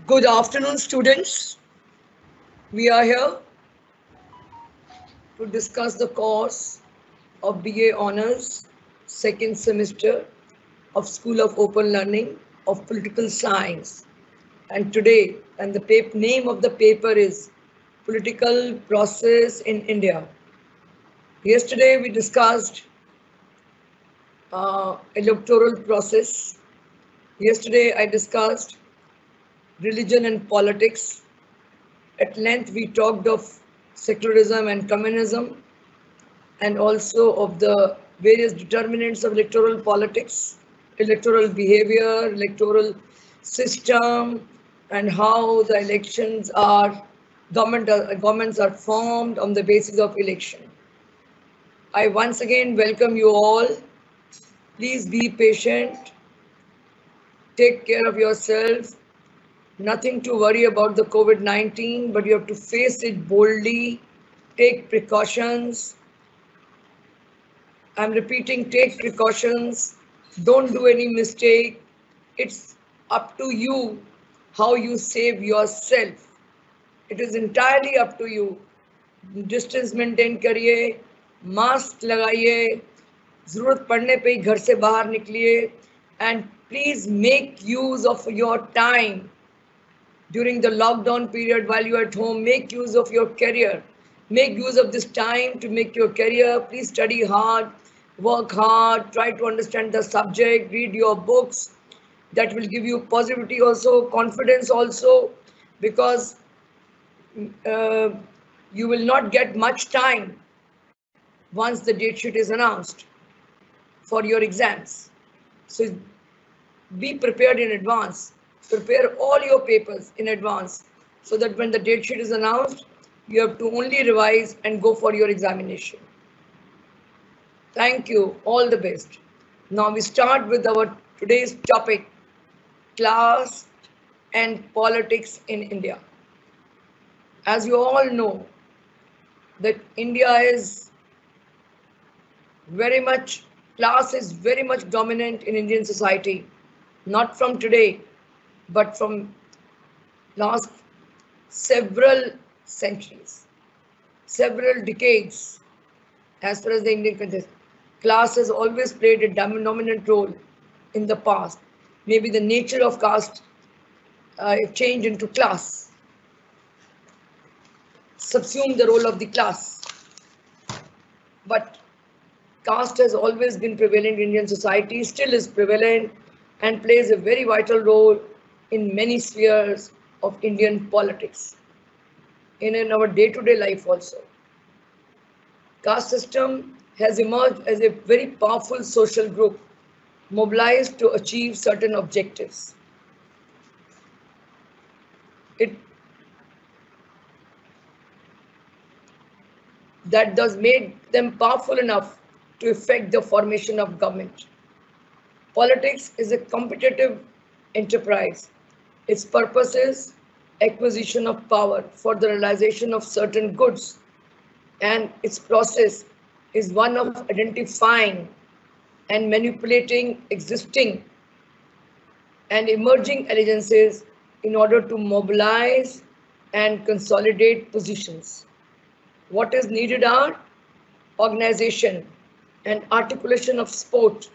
Good afternoon, students. We are here to discuss the course of BA Honours, second semester of School of Open Learning of Political Science. And today, the name of the paper is Political Process in India. Yesterday, we discussed electoral process. Yesterday, I discussed religion and politics. At length, we talked of secularism and communism, and also of the various determinants of electoral politics, electoral behavior, electoral system, and how the elections are, governments are formed on the basis of election. I once again welcome you all. Please be patient. Take care of yourself. Nothing to worry about the COVID-19, but you have to face it boldly. Take precautions. I'm repeating, take precautions. Don't do any mistake. It's up to you how you save yourself. It is entirely up to you. Distance maintain करिए, mask लगाइए, ज़रूरत पड़ने पे ही घर से बाहर निकलिए, and please make use of your time. During the lockdown period, while you are at home, make use of your career. Make use of this time to make your career. Please study hard, work hard, try to understand the subject, read your books. That will give you positivity also, confidence also, because you will not get much time once the date sheet is announced for your exams. So be prepared in advance. Prepare all your papers in advance so that when the date sheet is announced, you have to only revise and go for your examination. Thank you. All the best. Now we start with our today's topic, class and politics in India. As you all know, that India is class is very much dominant in Indian society, not from today, but from last several centuries, several decades. As far as the Indian context, class has always played a dominant role in the past. Maybe the nature of caste changed into class, subsumed the role of the class. But caste has always been prevalent in Indian society, still is prevalent, and plays a very vital role in many spheres of Indian politics, in our day-to-day life also. Caste system has emerged as a very powerful social group mobilized to achieve certain objectives. That does make them powerful enough to effect the formation of government. Politics is a competitive enterprise. Its purpose is acquisition of power for the realization of certain goods, and its process is one of identifying and manipulating existing and emerging allegiances in order to mobilize and consolidate positions. What is needed are organization and articulation of sport,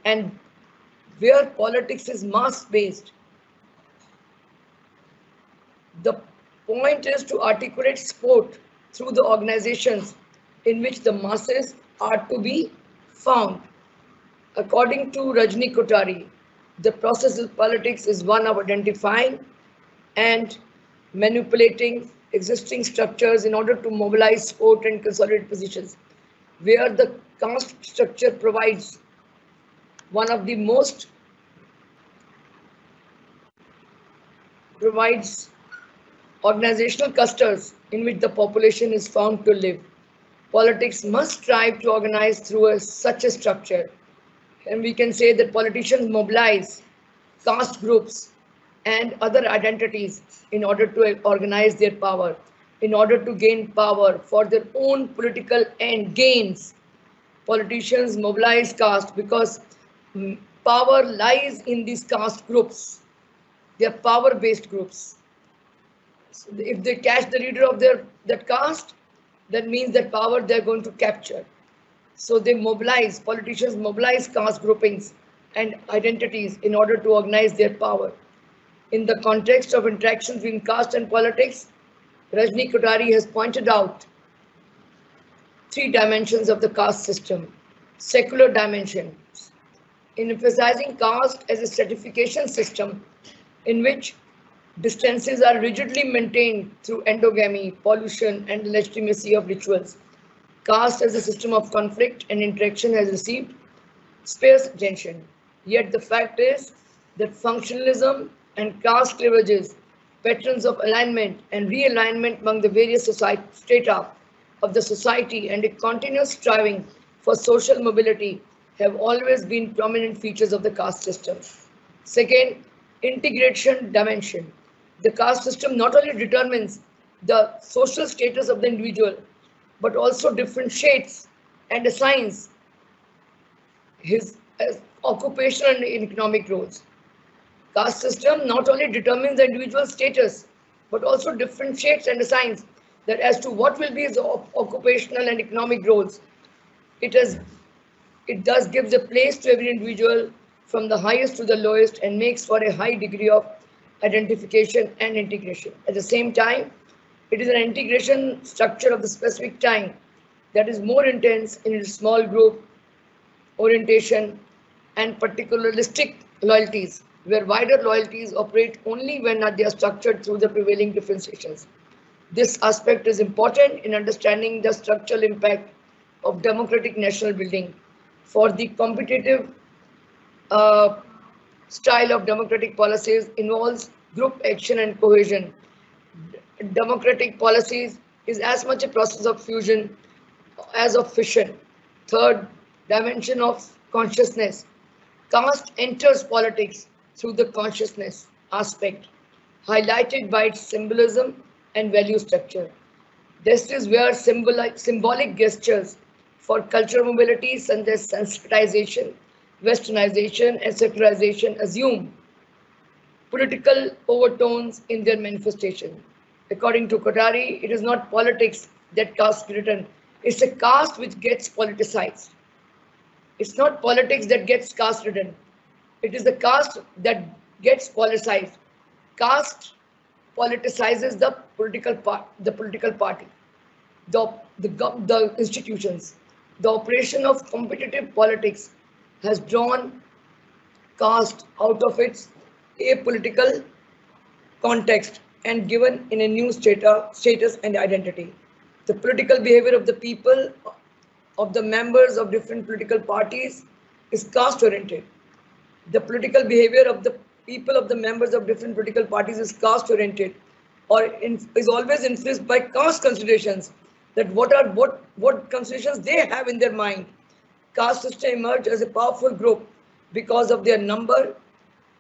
and where politics is mass-based, the point is to articulate sport through the organizations in which the masses are to be found. According to Rajni Kothari, the process of politics is one of identifying and manipulating existing structures in order to mobilize support and consolidate positions, where the caste structure provides one of the most organizational clusters in which the population is found to live. Politics must strive to organize through such a structure, and we can say that politicians mobilize caste groups and other identities in order to organize their power, in order to gain power for their own political end gains. Politicians mobilize caste because power lies in these caste groups. They are power-based groups. So if they catch the leader of that caste, that means that power they're going to capture. So they mobilize, politicians mobilize caste groupings and identities in order to organize their power. In the context of interactions between caste and politics, Rajni Kothari has pointed out three dimensions of the caste system. Secular dimensions, in emphasizing caste as a stratification system in which distances are rigidly maintained through endogamy, pollution, and legitimacy of rituals. Caste as a system of conflict and interaction has received sparse attention. Yet the fact is that functionalism and caste cleavages, patterns of alignment and realignment among the various strata of the society, and a continuous striving for social mobility have always been prominent features of the caste system. Second, integration dimension. The caste system not only determines the social status of the individual, but also differentiates and assigns his occupational and economic roles. Caste system not only determines the individual status, but also differentiates and assigns that as to what will be his occupational and economic roles. It thus gives a place to every individual from the highest to the lowest and makes for a high degree of identification and integration. At the same time, it is an integration structure of the specific time that is more intense in its small group orientation and particularistic loyalties, where wider loyalties operate only when they are structured through the prevailing differentiations. This aspect is important in understanding the structural impact of democratic national building. For the competitive style of democratic policies involves group action and cohesion. Democratic policies is as much a process of fusion as of fission. Third dimension of consciousness. Caste enters politics through the consciousness aspect, highlighted by its symbolism and value structure. This is where symbolic gestures for cultural mobility such as sensitization, westernization, and secularization assume political overtones in their manifestation. According to Kothari, it is not politics that caste written, it's a caste which gets politicized. It's not politics that gets caste ridden. It is the caste that gets politicized. Caste politicizes the political party, the institutions. The operation of competitive politics has drawn caste out of its apolitical context and given in a new status and identity. The political behavior of the people, of the members of different political parties, is caste oriented. The political behavior of the people, of the members of different political parties, is caste oriented, or is always influenced by caste considerations. That what considerations they have in their mind. Caste system emerged as a powerful group because of their number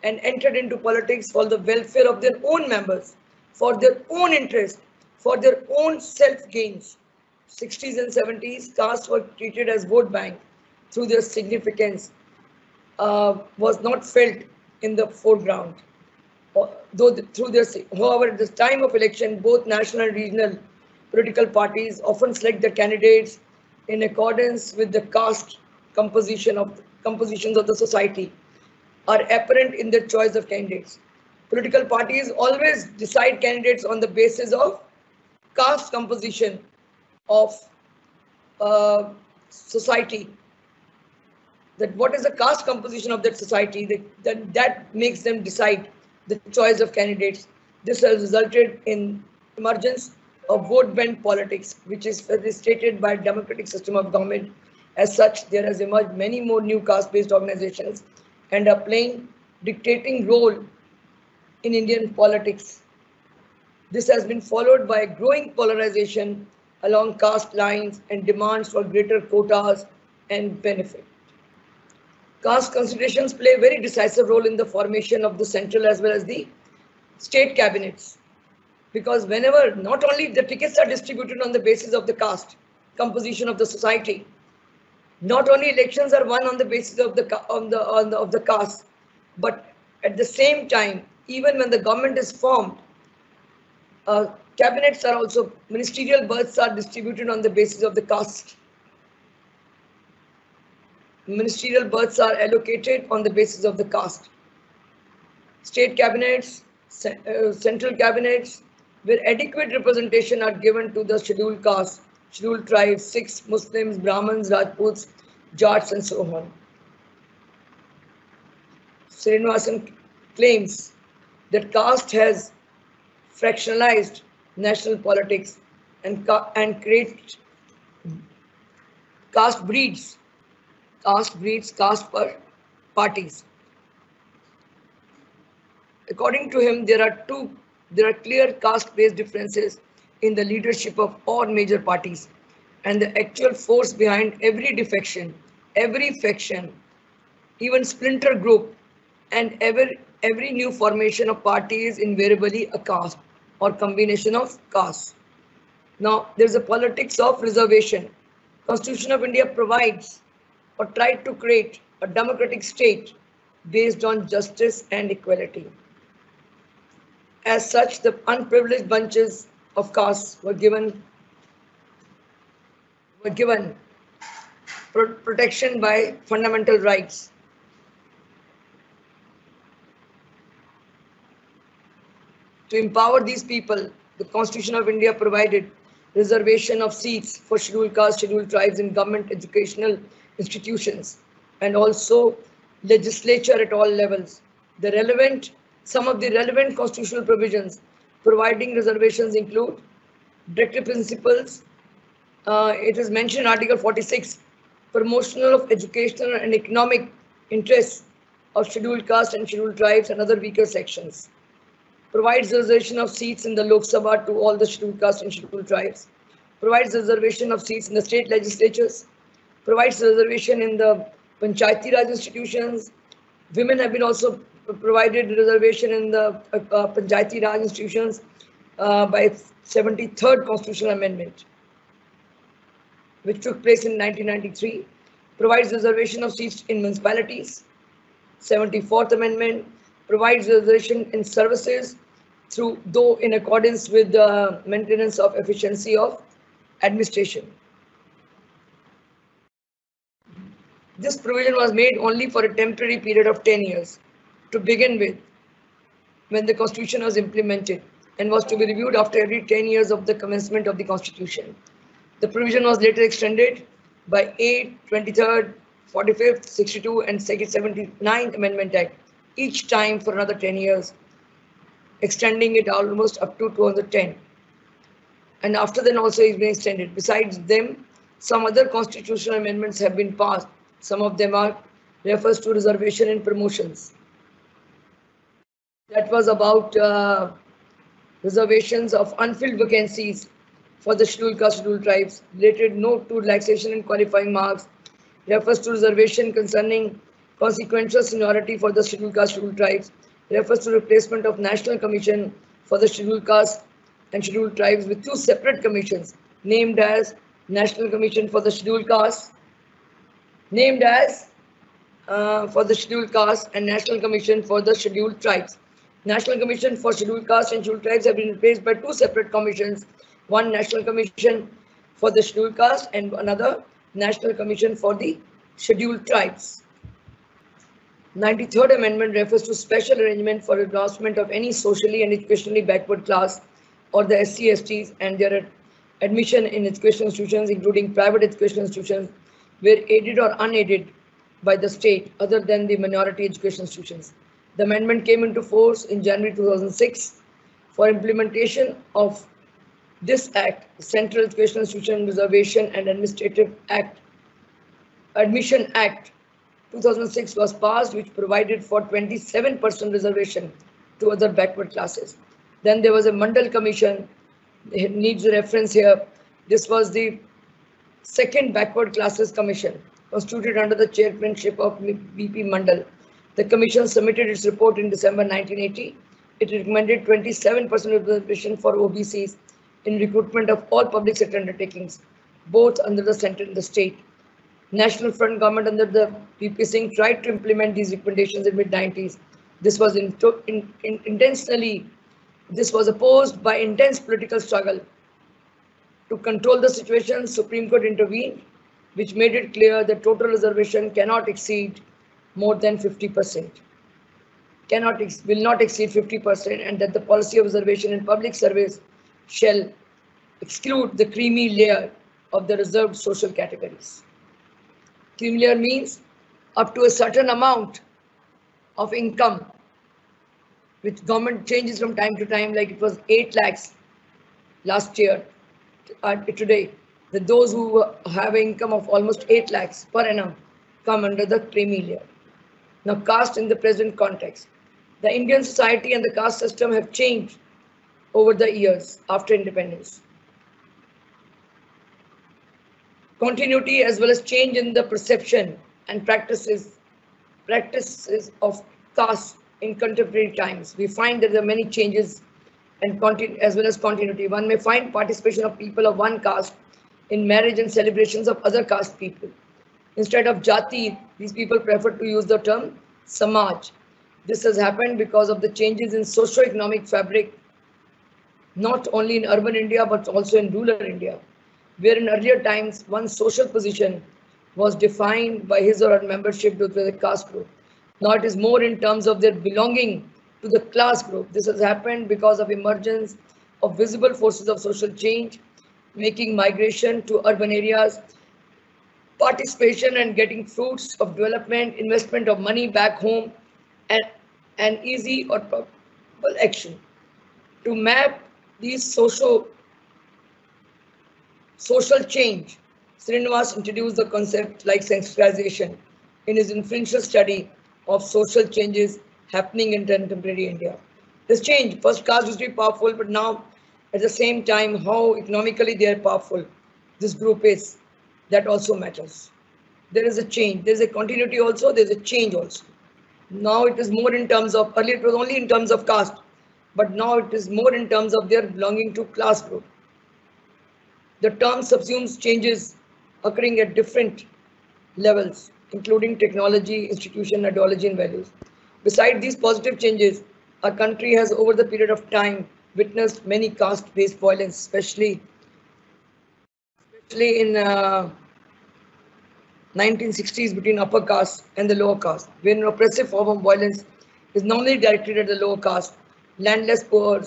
and entered into politics for the welfare of their own members, for their own interest, for their own self gains. 60s and 70s, castes were treated as vote bank through their significance was not felt in the foreground. However, at the time of election, both national and regional political parties often select their candidates in accordance with the caste compositions of the society are apparent in their choice of candidates. Political parties always decide candidates on the basis of caste composition of society. That what is the caste composition of that society, that makes them decide the choice of candidates. This has resulted in emergence of vote bank politics, which is stated by democratic system of government. As such, there has emerged many more new caste-based organizations and are playing dictating role in Indian politics. This has been followed by growing polarization along caste lines and demands for greater quotas and benefit. Caste considerations play a very decisive role in the formation of the central as well as the state cabinets, because whenever not only the tickets are distributed on the basis of the caste composition of the society, not only elections are won on the basis of the caste, but at the same time even when the government is formed, cabinets are also, ministerial berths are distributed on the basis of the caste. Ministerial berths are allocated on the basis of the caste. State cabinets, central cabinets, where adequate representation are given to the scheduled castes, scheduled tribes, Sikhs, Muslims, Brahmins, Rajputs, Jats, and so on. Srinivasan claims that caste has fractionalized national politics and create caste breeds caste parties. According to him, there are clear caste-based differences in the leadership of all major parties, and the actual force behind every defection, every faction, even splinter group, and every new formation of party is invariably a caste or combination of castes. Now, there's a politics of reservation. Constitution of India provides or tried to create a democratic state based on justice and equality. As such, the unprivileged bunches of castes were given protection by fundamental rights. To empower these people, the Constitution of India provided reservation of seats for scheduled castes, scheduled tribes in government educational institutions, and also legislature at all levels. Some of the relevant constitutional provisions providing reservations include directive principles. It is mentioned in Article 46, promotional of educational and economic interests of scheduled castes and scheduled tribes and other weaker sections. Provides reservation of seats in the Lok Sabha to all the scheduled castes and scheduled tribes. Provides reservation of seats in the state legislatures. Provides reservation in the Panchayati Raj institutions. Women have been also provided reservation in the Panchayati Raj institutions by 73rd Constitutional Amendment, which took place in 1993. Provides reservation of seats in municipalities. 74th Amendment provides reservation in services though in accordance with the maintenance of efficiency of administration. This provision was made only for a temporary period of 10 years to begin with when the Constitution was implemented and was to be reviewed after every 10 years of the commencement of the Constitution. The provision was later extended by 8th, 23rd, 45th, 62 and 79th Amendment Act, each time for another 10 years, extending it almost up to 2010. And after then also it's been extended. Besides them, some other constitutional amendments have been passed. Some of them refers to reservation in promotions. That was about reservations of unfilled vacancies for the scheduled caste, scheduled tribes. Related note to relaxation in qualifying marks refers to reservation concerning consequential seniority for the scheduled caste, scheduled tribes. Refers to replacement of National Commission for the scheduled caste and scheduled tribes with two separate commissions named as National Commission for the scheduled caste, for the scheduled caste, and National Commission for the scheduled tribes. National Commission for scheduled caste and scheduled tribes have been replaced by two separate commissions, one National Commission for the scheduled caste and another National Commission for the scheduled tribes. 93rd Amendment refers to special arrangement for advancement of any socially and educationally backward class or the SC/STs and their admission in educational institutions, including private educational institutions, were aided or unaided by the state other than the minority education institutions. The amendment came into force in January 2006. For implementation of this act, the Central Educational Institution Reservation and Administrative Act, Admission Act 2006 was passed, which provided for 27% reservation to other backward classes. Then there was a Mundell Commission. It needs a reference here. This was the second Backward Classes Commission, constituted under the chairmanship of B.P. Mundell. The commission submitted its report in December 1980. It recommended 27% reservation for OBCs in recruitment of all public sector undertakings, both under the center and the state. National Front government under the VP Singh tried to implement these recommendations in mid-90s, This was intentionally, this was opposed by intense political struggle. To control the situation, Supreme Court intervened, which made it clear that total reservation cannot exceed more than 50%, will not exceed 50%, and that the policy of reservation in public service shall exclude the creamy layer of the reserved social categories. Creamy layer means up to a certain amount of income, which government changes from time to time, like it was 8 lakhs last year, today, that those who have an income of almost 8 lakhs per annum come under the creamy layer. Now, caste in the present context. The Indian society and the caste system have changed over the years after independence. Continuity as well as change in the perception and practices of caste in contemporary times. We find that there are many changes and as well as continuity. One may find participation of people of one caste in marriage and celebrations of other caste people. Instead of jati, these people prefer to use the term samaj. This has happened because of the changes in socio-economic fabric, not only in urban India but also in rural India, where in earlier times one's social position was defined by his or her membership to the caste group. Now it is more in terms of their belonging to the class group. This has happened because of emergence of visible forces of social change, making migration to urban areas, participation and getting fruits of development, investment of money back home, and easy or probable action. To map these social change, Srinivas introduced the concept like sensitization in his influential study of social changes happening in contemporary India. This change, first caste used to be powerful, but now at the same time how economically they are powerful this group is, that also matters. There is a change, there is a continuity also, there is a change also. Now it is more in terms of, earlier it was only in terms of caste, but now it is more in terms of their belonging to class group. The term subsumes changes occurring at different levels, including technology, institution, ideology, and values. Besides these positive changes, our country has over the period of time witnessed many caste-based violence, especially in 1960s between upper caste and the lower caste, where an oppressive form of violence is normally directed at the lower caste, landless poor,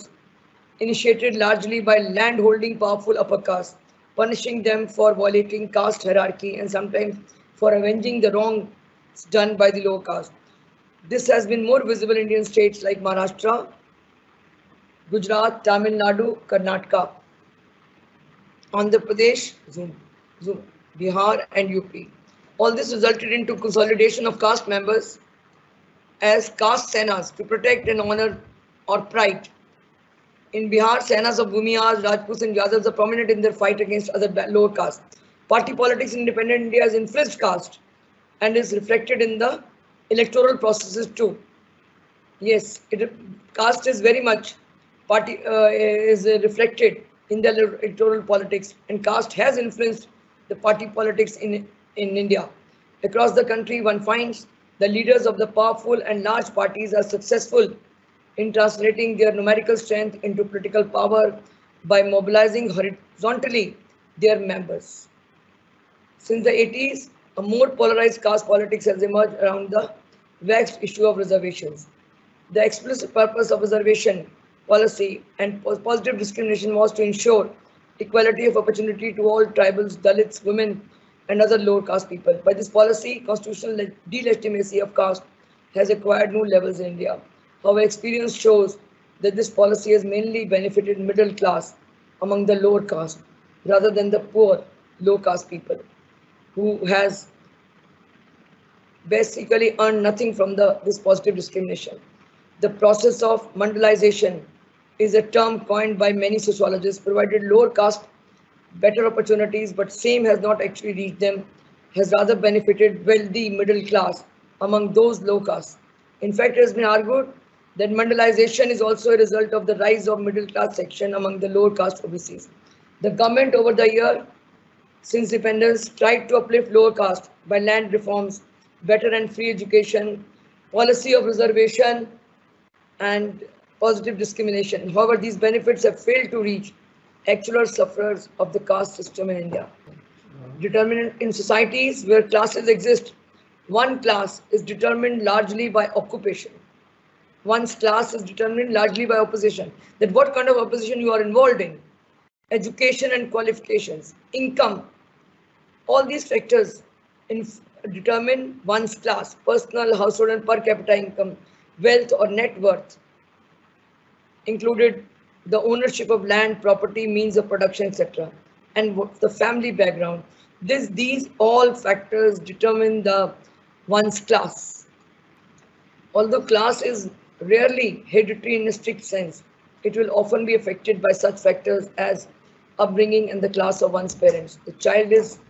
initiated largely by land-holding powerful upper caste, punishing them for violating caste hierarchy and sometimes for avenging the wrongs done by the lower caste. This has been more visible in Indian states like Maharashtra, Gujarat, Tamil Nadu, Karnataka, Andhra Pradesh, Bihar, and UP. All this resulted into consolidation of caste members as caste senas to protect and honor or pride. In Bihar, senas of Bhumiyas, Rajputs, and Yadavs are prominent in their fight against other lower castes. Party politics in independent India has influenced caste and is reflected in the electoral processes too. Yes, caste is very much is reflected in the electoral politics, and caste has influenced the party politics in India. Across the country, one finds the leaders of the powerful and large parties are successful in translating their numerical strength into political power by mobilizing horizontally their members. Since the 80s, a more polarized caste politics has emerged around the vexed issue of reservations. The explicit purpose of reservation policy and positive discrimination was to ensure equality of opportunity to all tribals, Dalits, women, and other lower caste people. By this policy, constitutional delegitimacy of caste has acquired new levels in India. Our experience shows that this policy has mainly benefited middle class among the lower caste rather than the poor low caste people who has basically earned nothing from this positive discrimination. The process of Mundellization is a term coined by many sociologists, provided lower caste better opportunities, but same has not actually reached them, has rather benefited wealthy middle class among those low caste. In fact, it has been argued that Mundellization is also a result of the rise of middle class section among the lower caste OBCs. The government over the year since independence tried to uplift lower caste by land reforms, better and free education, policy of reservation, and positive discrimination. However, these benefits have failed to reach actual sufferers of the caste system in India. Determinant in societies where classes exist, one class is determined largely by occupation. One's class is determined largely by opposition. That what kind of opposition you are involved in, education and qualifications, income, all these factors determine one's class, personal, household and per capita income, wealth or net worth, included the ownership of land, property, means of production, etc., and the family background. These all factors determine the one's class. Although class is rarely hereditary in a strict sense, it will often be affected by such factors as upbringing and the class of one's parents. The child is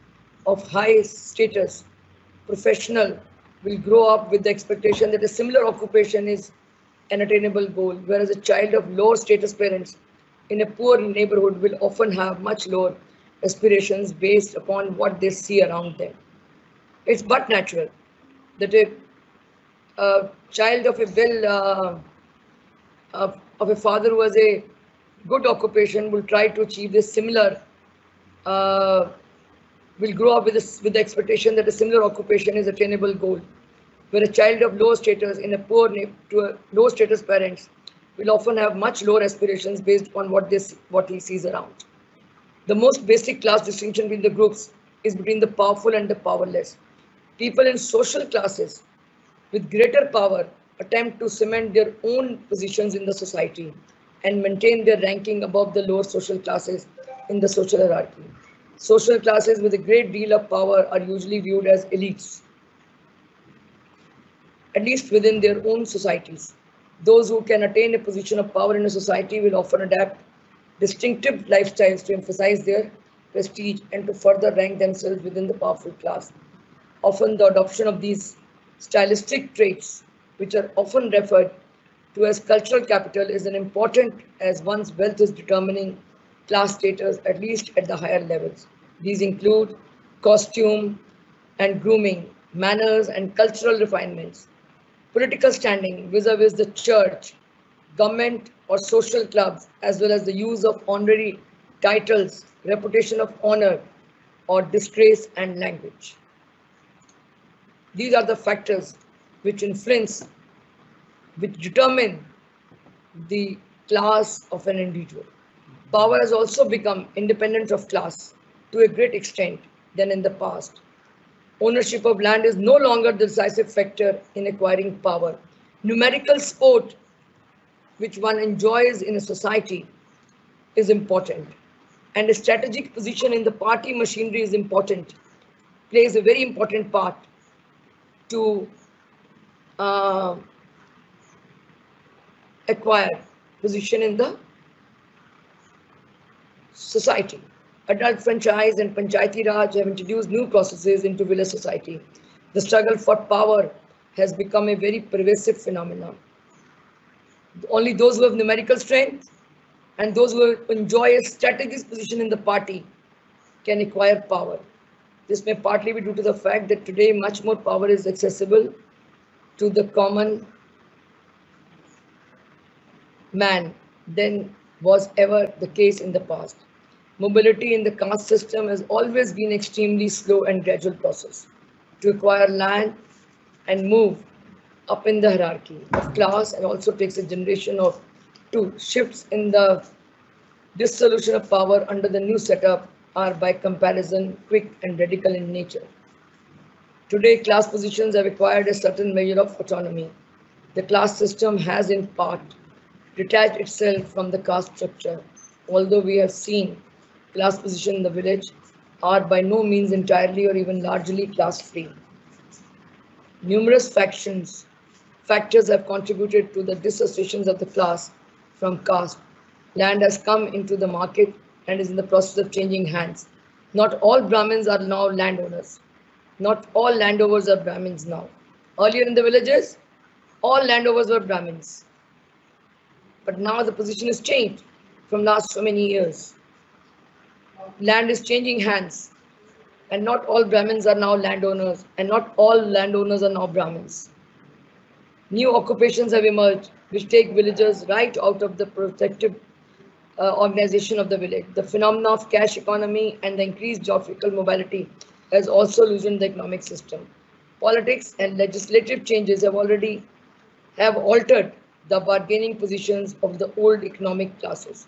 of high status, professional, will grow up with the expectation that a similar occupation is an attainable goal, whereas a child of lower status parents in a poor neighborhood will often have much lower aspirations based upon what they see around them. It's but natural that a child of a father who has a good occupation will try to achieve this similar, will grow up with the expectation that a similar occupation is attainable goal, where a child of low status in a low status parents will often have much lower aspirations based on what he sees around. The most basic class distinction between the groups is between the powerful and the powerless. People in social classes with greater power attempt to cement their own positions in the society and maintain their ranking above the lower social classes in the social hierarchy. Social classes with a great deal of power are usually viewed as elites, at least within their own societies. Those who can attain a position of power in a society will often adapt distinctive lifestyles to emphasize their prestige and to further rank themselves within the powerful class. Often the adoption of these stylistic traits, which are often referred to as cultural capital, is as important as one's wealth is determining class status, at least at the higher levels. These include costume and grooming, manners and cultural refinements, political standing vis-a-vis the church, government or social clubs, as well as the use of honorary titles, reputation of honor, or disgrace and language. These are the factors which influence, which determine the class of an individual. Power has also become independent of class to a great extent than in the past. Ownership of land is no longer the decisive factor in acquiring power. Numerical support, which one enjoys in a society, is important. And a strategic position in the party machinery is important, plays a very important part to acquire position in the society. Adult franchise and Panchayati Raj have introduced new processes into village society. The struggle for power has become a very pervasive phenomenon. Only those who have numerical strength and those who enjoy a strategic position in the party can acquire power. This may partly be due to the fact that today much more power is accessible to the common man than was ever the case in the past. Mobility in the caste system has always been extremely slow and gradual process. To acquire land and move up in the hierarchy of class, and also takes a generation of two. Shifts in the dissolution of power under the new setup are by comparison quick and radical in nature. Today, class positions have acquired a certain measure of autonomy. The class system has in part detached itself from the caste structure, although we have seen class position in the village are by no means entirely or even largely class-free. Numerous factors have contributed to the dissociations of the class from caste. Land has come into the market and is in the process of changing hands. Not all Brahmins are now landowners. Not all landowners are Brahmins now. Earlier in the villages, all landowners were Brahmins. But now the position has changed from last so many years. Land is changing hands, and not all Brahmins are now landowners, and not all landowners are now Brahmins. New occupations have emerged, which take villagers right out of the protective organization of the village. The phenomena of cash economy and the increased geographical mobility has also loosened the economic system. Politics and legislative changes have altered the bargaining positions of the old economic classes.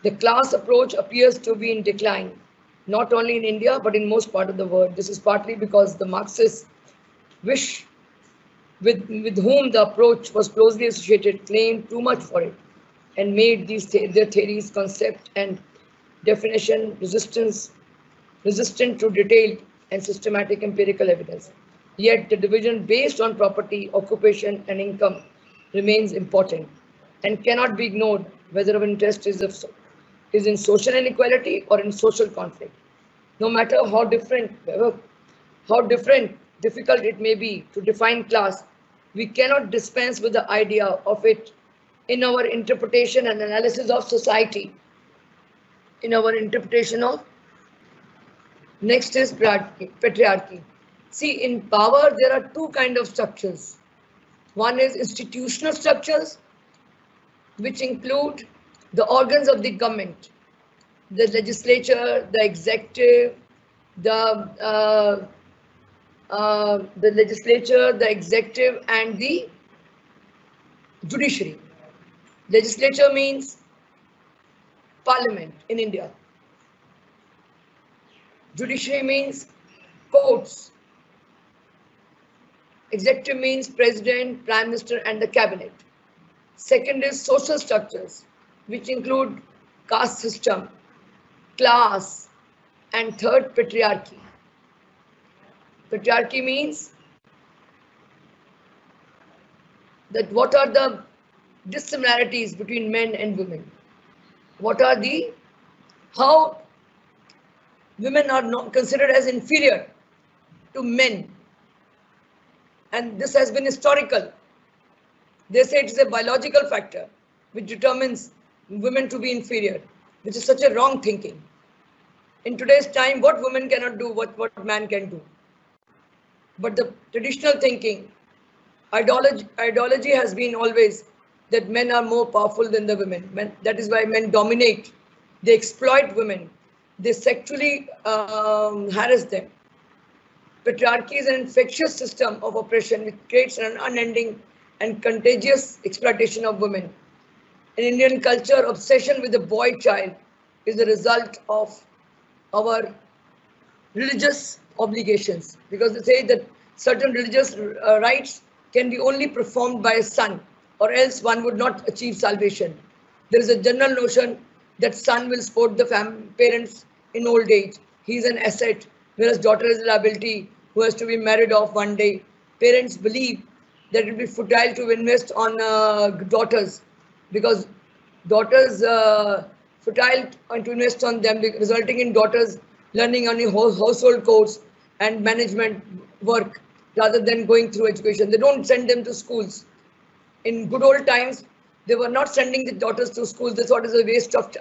The class approach appears to be in decline, not only in India but in most part of the world. This is partly because the Marxists wish with whom the approach was closely associated claimed too much for it and made their theories, concept and definition resistant to detailed and systematic empirical evidence. Yet the division based on property, occupation and income remains important and cannot be ignored whether our interest is in social inequality or in social conflict. No matter difficult it may be to define class, we cannot dispense with the idea of it in our interpretation and analysis of society. In our interpretation of next is patriarchy. See, in power there are two kinds of structures. One is institutional structures, which include the organs of the government, the legislature, the executive, the legislature, the executive, and the judiciary. Legislature means parliament in India. Judiciary means courts. Executive means president, prime minister, and the cabinet. Second is social structures, which include caste system, class, and third, patriarchy. Patriarchy means that what are the dissimilarities between men and women? What are how women are not considered as inferior to men? And this has been historical. They say it is a biological factor which determines women to be inferior, which is such a wrong thinking. In today's time, what women cannot do, what man can do. But the traditional thinking, ideology has been always that men are more powerful than the women. That is why men dominate. They exploit women. They sexually harass them. Patriarchy is an infectious system of oppression which creates an unending and contagious exploitation of women. In Indian culture, obsession with the boy child is the result of our religious obligations, because they say that certain religious rites can be only performed by a son, or else one would not achieve salvation. There is a general notion that son will support the parents in old age. He is an asset, whereas daughter is a liability who has to be married off one day. Parents believe that it will be futile to invest on daughters, because daughters futile to invest on them, resulting in daughters learning only household chores and management work rather than going through education. They don't send them to schools. In good old times, they were not sending the daughters to schools. They thought it was a waste of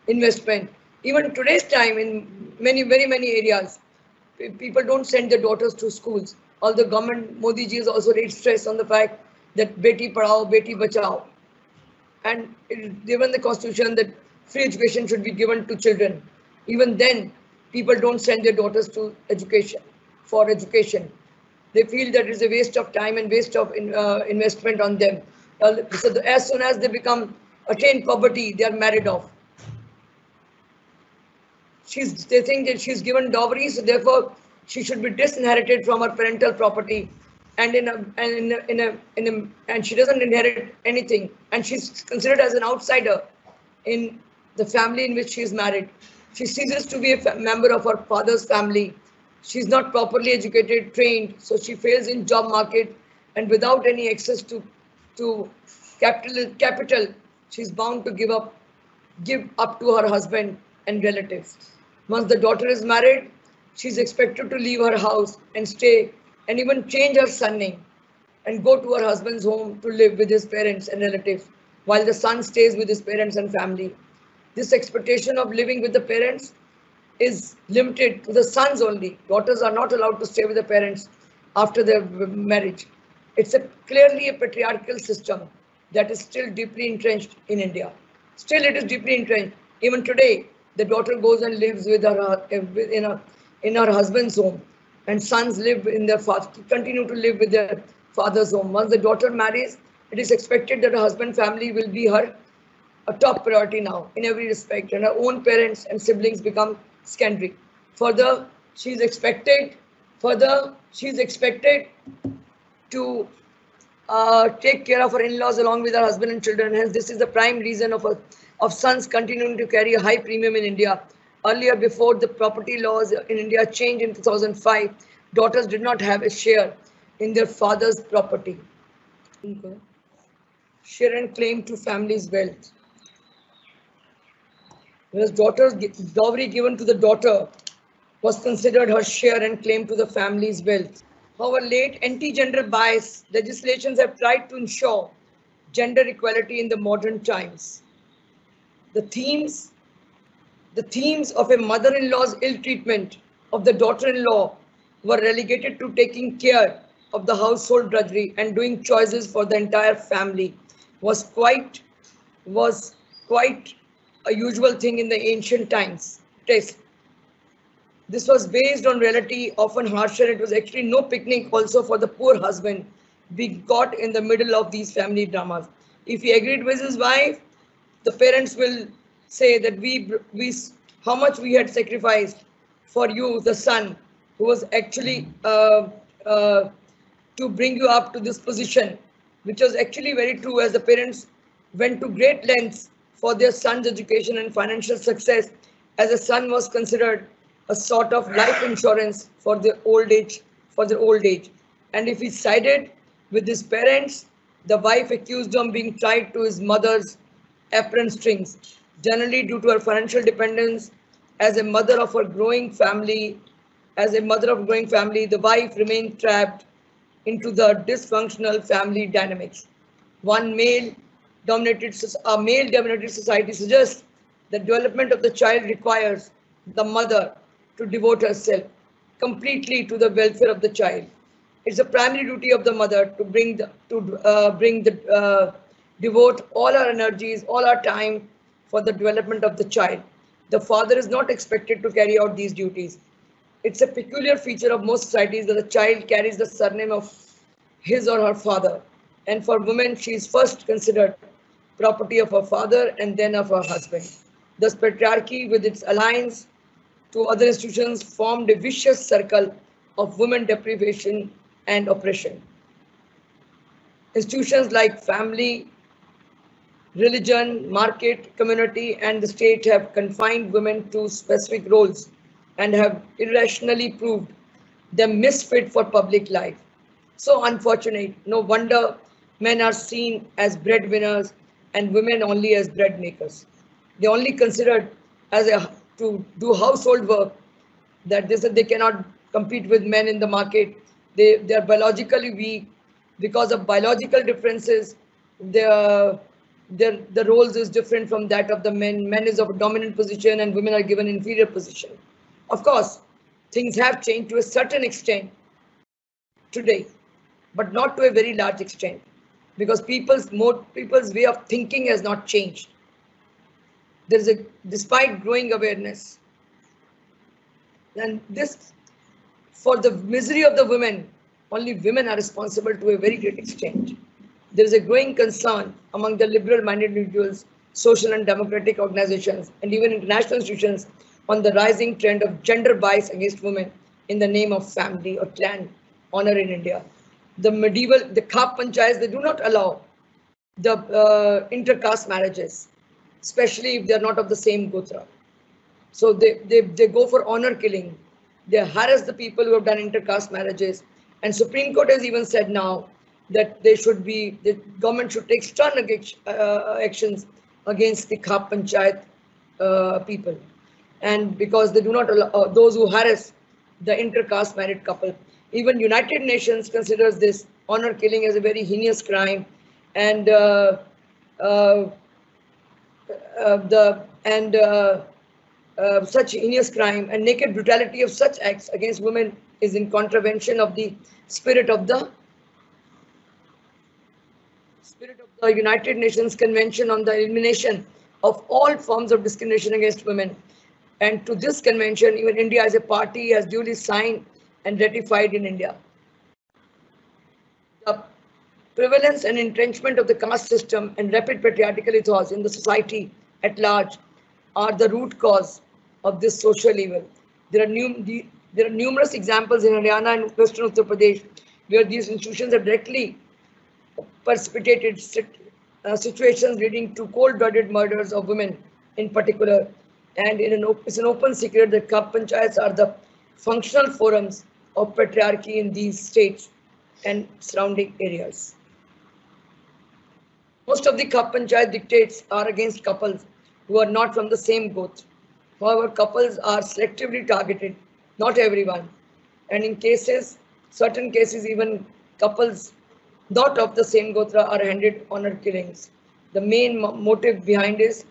investment. Even today's time, in very many areas, people don't send their daughters to schools. Although government, Modi ji has also laid stress on the fact that Beti Padhao, Beti Bachao. And given the constitution that free education should be given to children. Even then, people don't send their daughters to for education. They feel that it's a waste of time and waste of investment on them. So as soon as they attain poverty, they are married off. They think that she's given dowry, so therefore she should be disinherited from her parental property, and and she doesn't inherit anything, and she's considered as an outsider in the family in which she is married. She ceases to be a member of her father's family. She's not properly educated, trained, so she fails in job market, and without any access to capital, she's bound to give up to her husband and relatives. Once the daughter is married, she's expected to leave her house and stay and even change her surname and go to her husband's home to live with his parents and relatives, while the son stays with his parents and family. This expectation of living with the parents is limited to the sons only. Daughters are not allowed to stay with the parents after their marriage. It's clearly a patriarchal system that is still deeply entrenched in India. Still, it is deeply entrenched. Even today, the daughter goes and lives with her in her husband's home, and sons live in their continue to live with their father's home. Once the daughter marries, it is expected that her husband family will be her a top priority now in every respect, and her own parents and siblings become secondary. Further, she is expected. Further, she is expected to take care of her in-laws along with her husband and children. Hence, this is the prime reason of sons continuing to carry a high premium in India. Earlier, before the property laws in India changed in 2005, daughters did not have a share in their father's property. Share and claim to family's wealth. Whereas dowry given to the daughter was considered her share and claim to the family's wealth. However, late anti-gender bias legislations have tried to ensure gender equality in the modern times. The themes of a mother-in-law's ill treatment of the daughter-in-law were relegated to taking care of the household drudgery and doing choices for the entire family was quite a usual thing in the ancient times. This was based on reality, often harsher. It was actually no picnic also for the poor husband being caught in the middle of these family dramas. If he agreed with his wife, the parents will say that how much we had sacrificed for you, the son, who was actually to bring you up to this position, which was actually very true, as the parents went to great lengths for their son's education and financial success, as a son was considered a sort of life insurance for their old age. And if he sided with his parents, the wife accused him of being tied to his mother's apron strings, generally due to her financial dependence. As a mother of a growing family, the wife remained trapped into the dysfunctional family dynamics. One male-dominated society suggests the development of the child requires the mother to devote herself completely to the welfare of the child. It's a primary duty of the mother to devote all our energies, all our time for the development of the child. The father is not expected to carry out these duties. It's a peculiar feature of most societies that the child carries the surname of his or her father. And for women, she is first considered property of her father and then of her husband. Thus, patriarchy, with its alliance to other institutions, formed a vicious circle of women deprivation and oppression. Institutions like family, religion, market, community, and the state have confined women to specific roles and have irrationally proved them misfit for public life. So unfortunate, no wonder men are seen as breadwinners and women only as bread makers. They only considered to do household work, that they cannot compete with men in the market. They are biologically weak. Because of biological differences, the roles is different from that of the men. Men is of a dominant position and women are given inferior position. Of course, things have changed to a certain extent today, but not to a very large extent, because people's way of thinking has not changed. There is despite growing awareness, and this, for the misery of the women, only women are responsible to a very great extent. There is a growing concern among the liberal-minded individuals, social and democratic organizations, and even international institutions on the rising trend of gender bias against women in the name of family or clan honor in India. The Khap panchayats, they do not allow the inter-caste marriages, especially if they are not of the same gotra. So they go for honor killing. They harass the people who have done inter-caste marriages. And Supreme Court has even said now that the government should take stern actions against the Khap panchayat people. And because they do not allow those who harass the inter-caste married couple. Even United Nations considers this honor killing as a very heinous crime, and such heinous crime and naked brutality of such acts against women is in contravention of the spirit of the spirit of the United Nations Convention on the Elimination of all forms of discrimination against women. And to this convention, even India as a party has duly signed and ratified in India. The prevalence and entrenchment of the caste system and rapid patriarchal ethos in the society at large are the root cause of this social evil. There are numerous examples in Haryana and Western Uttar Pradesh where these institutions have directly precipitated situations leading to cold-blooded murders of women in particular. And it's an open secret that Khap Panchayats are the functional forums of patriarchy in these states and surrounding areas. Most of the Khap Panchayat dictates are against couples who are not from the same goth. However, couples are selectively targeted, not everyone. And in certain cases, even couples not of the same gotra are handed honor killings. The main motive behind is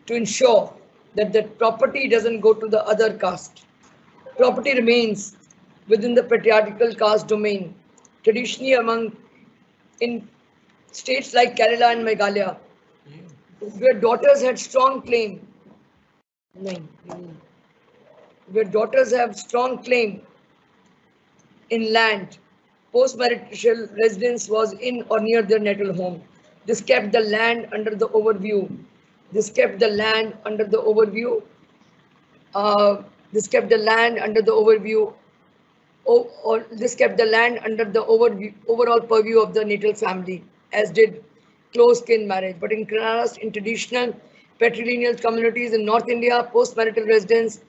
to ensure that the property doesn't go to the other caste. Property remains within the patriarchal caste domain. Traditionally, in states like Kerala and Meghalaya, where daughters had strong claim, where daughters have strong claim in land, post-marital residence was in or near their natal home. This kept the land under the overview. This kept the land under the overview. This kept the land under the overview. Or this kept the land under the overall purview of the natal family, as did close kin marriage. But in contrast, in traditional patrilineal communities in North India, post-marital residence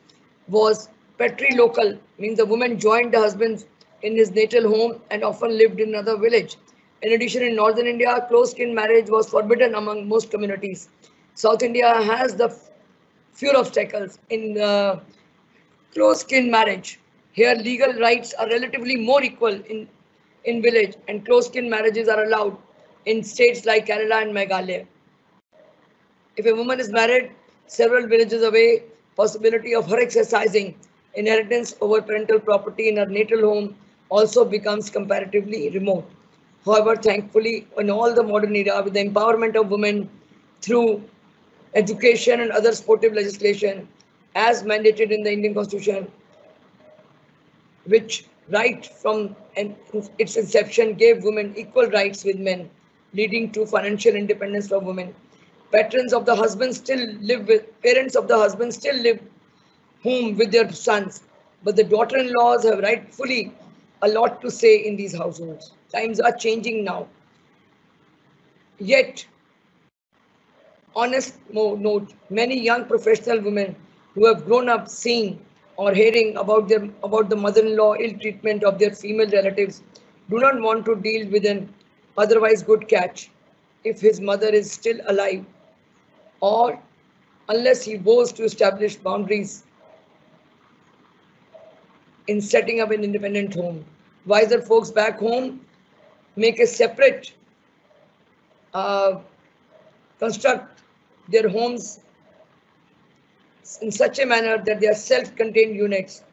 was patrilocal, means the woman joined the husband in his natal home and often lived in another village. In addition, in Northern India, close kin marriage was forbidden among most communities. South India has the few obstacles in close kin marriage. Here, legal rights are relatively more equal in village, and close kin marriages are allowed in states like Kerala and Meghalaya. If a woman is married several villages away, possibility of her exercising inheritance over parental property in her natal home also becomes comparatively remote. However, thankfully, in all the modern era, with the empowerment of women through education and other supportive legislation, as mandated in the Indian Constitution, which right from its inception gave women equal rights with men, leading to financial independence for women. Parents of the husband still live home with their sons, but the daughter-in-laws have rightfully a lot to say in these households. Times are changing now. Yet, honest note, many young professional women who have grown up seeing or hearing about the mother-in-law ill treatment of their female relatives do not want to deal with an otherwise good catch if his mother is still alive, or unless he vows to establish boundaries in setting up an independent home. Wiser folks back home make a separate construct their homes in such a manner that they are self-contained units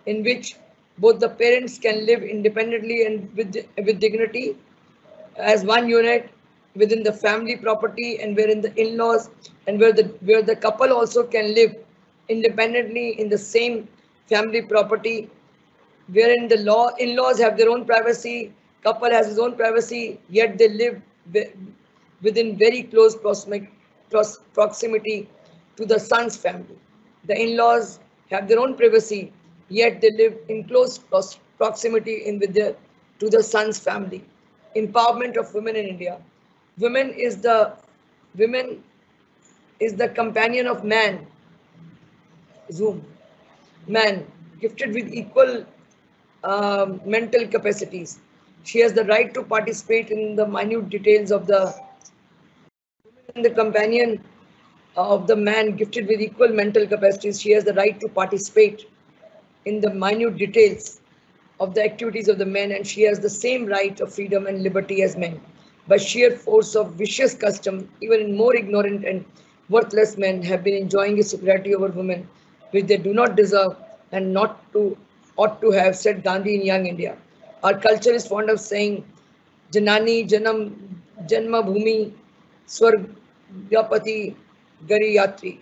in which both the parents can live independently and with dignity as one unit within the family property, and wherein the in-laws and where the couple also can live independently in the same family property, wherein the in-laws have their own privacy, couple has his own privacy, yet they live within very close proximity to the son's family. The in-laws have their own privacy, yet they live in close proximity to the son's family. Empowerment of women in India. Women is the companion of man. Man, gifted with equal mental capacities. She has the right to participate in the minute details of the companion of the man, gifted with equal mental capacities. She has the right to participate in the minute details of the activities of the men, and she has the same right of freedom and liberty as men. By sheer force of vicious custom, even more ignorant and worthless men have been enjoying a superiority over women, which they do not deserve and ought to have, said Gandhi in Young India. Our culture is fond of saying, Janani Janam Janma Bhumi Swargapati Gariyatri.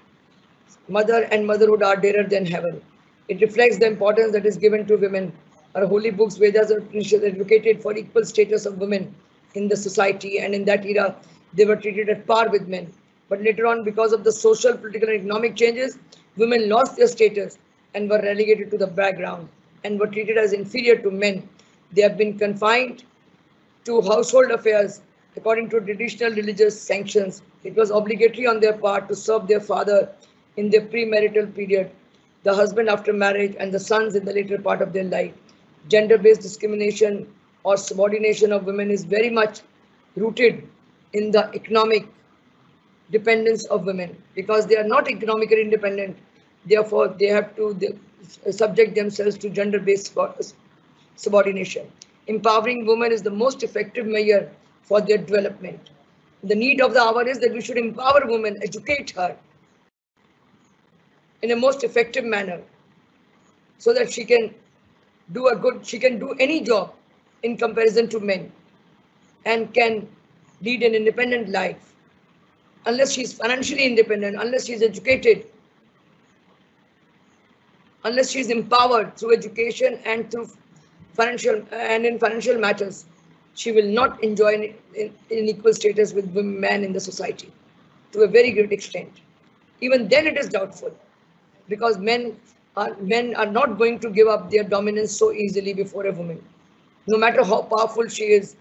Mother and motherhood are dearer than heaven. It reflects the importance that is given to women. Our holy books, Vedas, and Upanishads advocated for equal status of women in the society, and in that era, they were treated at par with men. But later on, because of the social, political, and economic changes, women lost their status and were relegated to the background and were treated as inferior to men. They have been confined to household affairs according to traditional religious sanctions. It was obligatory on their part to serve their father in their premarital period, the husband after marriage, and the sons in the later part of their life. Gender-based discrimination or subordination of women is very much rooted in the economic dependence of women, because they are not economically independent. Therefore, they have to subject themselves to gender-based subordination. Empowering women is the most effective measure for their development. The need of the hour is that we should empower women, educate her in a most effective manner, so that she can she can do any job in comparison to men and can lead an independent life. Unless she is financially independent, unless she is educated, unless she is empowered through education and through in financial matters, she will not enjoy in equal status with men in the society to a very great extent. Even then it is doubtful, because men are not going to give up their dominance so easily before a woman. No matter how powerful she is,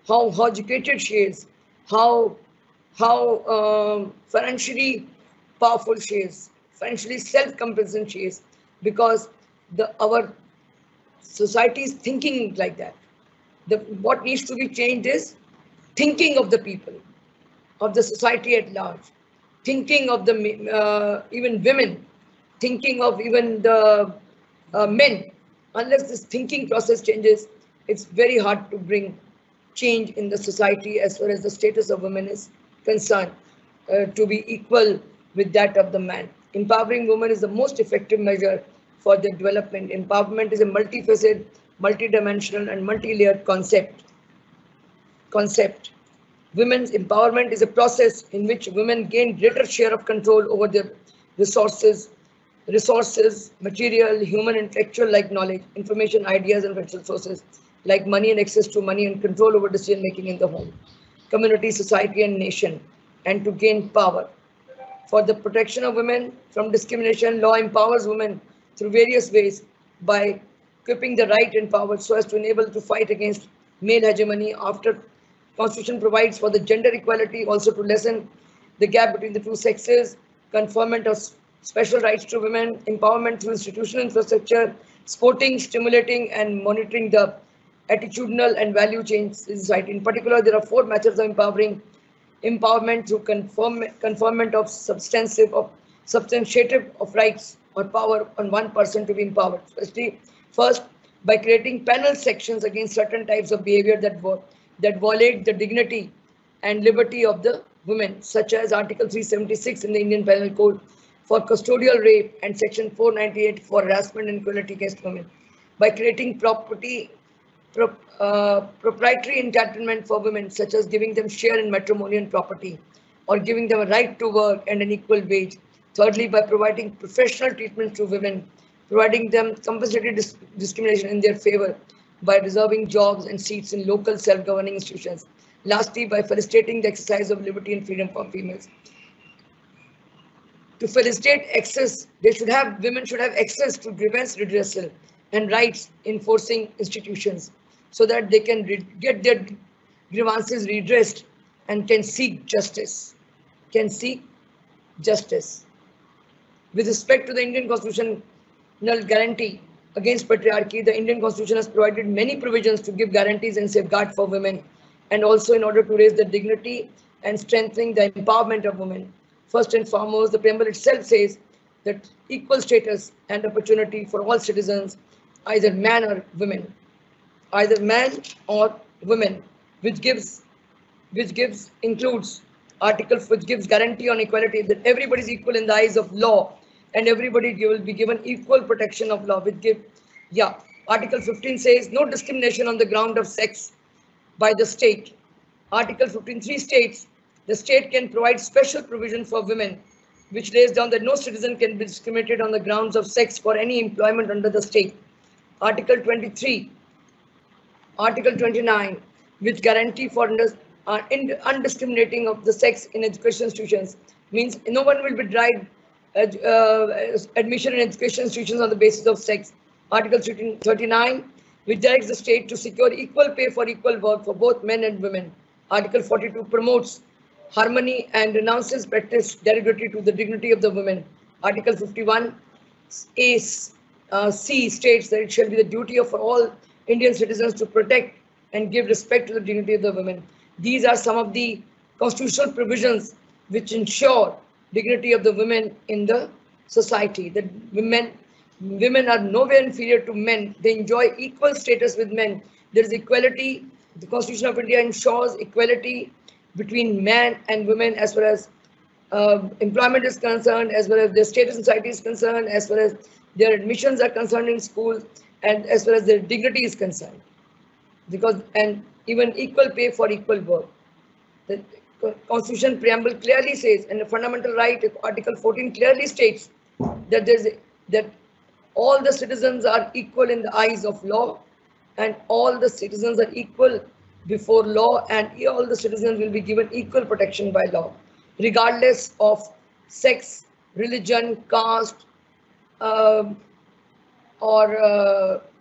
how educated she is, how financially powerful she is, financially self-competent she is, because our society is thinking like that. What needs to be changed is thinking of the people, of the society at large, thinking of the even women, thinking of even the men. Unless this thinking process changes, it's very hard to bring change in the society as far as the status of women is concerned, to be equal with that of the man. Empowering women is the most effective measure for their development. Empowerment is a multifaceted, multidimensional, and multi-layered concept. Women's empowerment is a process in which women gain greater share of control over their resources, material, human, intellectual like knowledge, information, ideas, and financial sources like money and access to money, and control over decision making in the home, community, society, and nation, and to gain power. For the protection of women from discrimination, law empowers women through various ways by equipping the right and power so as to enable to fight against male hegemony. After Constitution provides for the gender equality, also to lessen the gap between the two sexes, conferment of special rights to women, empowerment through institutional infrastructure, supporting, stimulating, and monitoring the attitudinal and value change in society. In particular, there are 4 methods of empowerment through conferment of substantiative of rights or power on one person to be empowered. Especially, first, by creating penal sections against certain types of behavior that violate the dignity and liberty of the women, such as Article 376 in the Indian Penal Code for custodial rape and Section 498 for harassment and cruelty against women. By creating proprietary entitlement for women, such as giving them share in matrimonial property or giving them a right to work and an equal wage. Thirdly, by providing professional treatment to women, providing them compensated discrimination in their favor by reserving jobs and seats in local self-governing institutions. Lastly, by facilitating the exercise of liberty and freedom for females. To facilitate access, women should have access to grievance redressal and rights enforcing institutions, so that they can get their grievances redressed and can seek justice. With respect to the Indian constitutional guarantee against patriarchy, the Indian Constitution has provided many provisions to give guarantees and safeguards for women, and also in order to raise the dignity and strengthening the empowerment of women. First and foremost, the preamble itself says that equal status and opportunity for all citizens, either man or women, which gives guarantee on equality, that everybody is equal in the eyes of law, and everybody will be given equal protection of law. Article 15 says no discrimination on the ground of sex by the state. Article 15.3 states the state can provide special provision for women, which lays down that no citizen can be discriminated on the grounds of sex for any employment under the state. Article 23, Article 29, which guarantee for undiscriminating of the sex in education institutions, means no one will be denied admission in education institutions on the basis of sex. Article 39, which directs the state to secure equal pay for equal work for both men and women. Article 42 promotes harmony and renounces practice derogatory to the dignity of the women. Article 51 C states that it shall be the duty of all Indian citizens to protect and give respect to the dignity of the women. These are some of the constitutional provisions which ensure dignity of the women in the society. That women are nowhere inferior to men. They enjoy equal status with men. There is equality. The Constitution of India ensures equality between men and women as far as employment is concerned, as well as their status in society is concerned, as well as their admissions are concerned in schools, and as well as their dignity is concerned. And even equal pay for equal work. The Constitution preamble clearly says, and the fundamental right, Article 14 clearly states that all the citizens are equal in the eyes of law, and all the citizens are equal before law, and all the citizens will be given equal protection by law, regardless of sex, religion, caste, or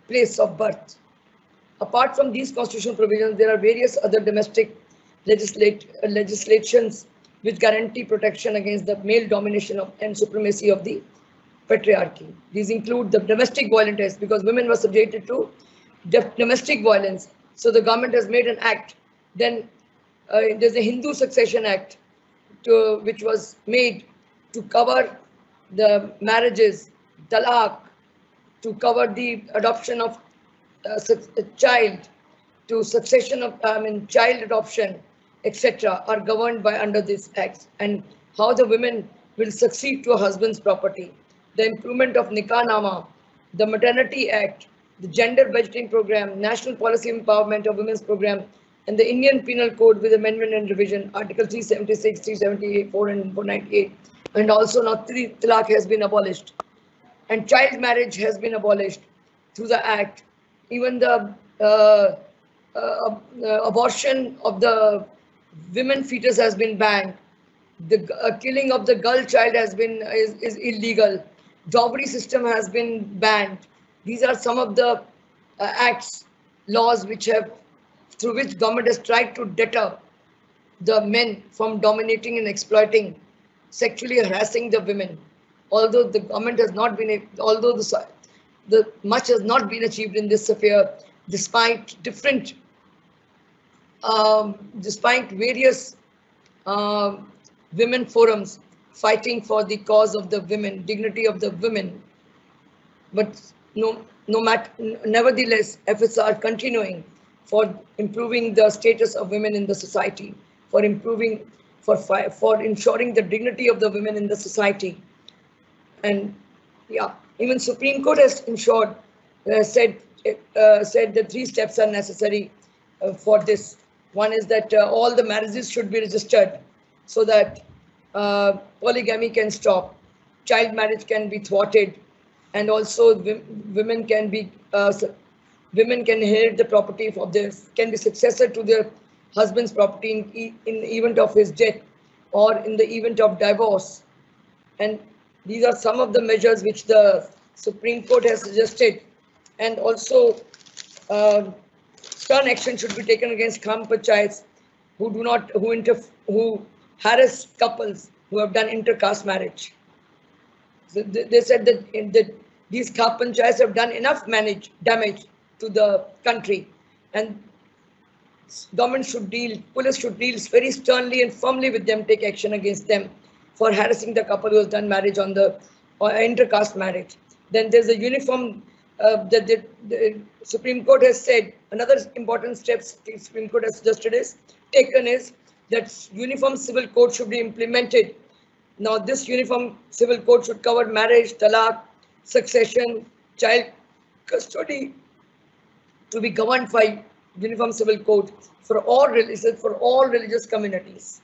place of birth. Apart from these constitutional provisions, there are various other domestic legislations which guarantee protection against the male domination and supremacy of the patriarchy. These include the domestic violence test, because women were subjected to domestic violence. So the government has made an act. Then there's a Hindu Succession Act which was made to cover the marriages, talaq, to cover the adoption of a child, to succession of child adoption, etc., are governed by under this act, and how the women will succeed to a husband's property. The improvement of Nikah Nama, the Maternity Act, the Gender Budgeting Program, National Policy Empowerment of Women's Program, and the Indian Penal Code with amendment and revision, Article 376, 378, 4 and 498, and also now talaq has been abolished, and child marriage has been abolished through the act. Even the abortion of the women fetus has been banned. The killing of the girl child is illegal. Dowry system has been banned. These are some of the acts, laws through which government has tried to deter the men from dominating and exploiting, sexually harassing the women. Although the government has not been, although much has not been achieved in this affair, despite various women forums fighting for the cause of the women, dignity of the women. But nevertheless, efforts are continuing for improving the status of women in the society, for ensuring the dignity of the women in the society. And yeah, even Supreme Court has said that 3 steps are necessary for this. One is that all the marriages should be registered so that polygamy can stop, child marriage can be thwarted, and also women can inherit the property can be successor to their husband's property in the event of his death or in the event of divorce. And these are some of the measures which the Supreme Court has suggested. And also stern action should be taken against gram panchayats who harass couples who have done inter-caste marriage. So they said that these gram panchayats have done enough damage to the country, and government police should deal very sternly and firmly with them, take action against them for harassing the couple who has done marriage on the inter-caste marriage. Then there's a uniform, the Supreme Court has said, another important steps the Supreme Court has suggested is that uniform civil code should be implemented. Now this uniform civil code should cover marriage, talaq, succession, child custody, to be governed by Uniform Civil Code for all religious communities.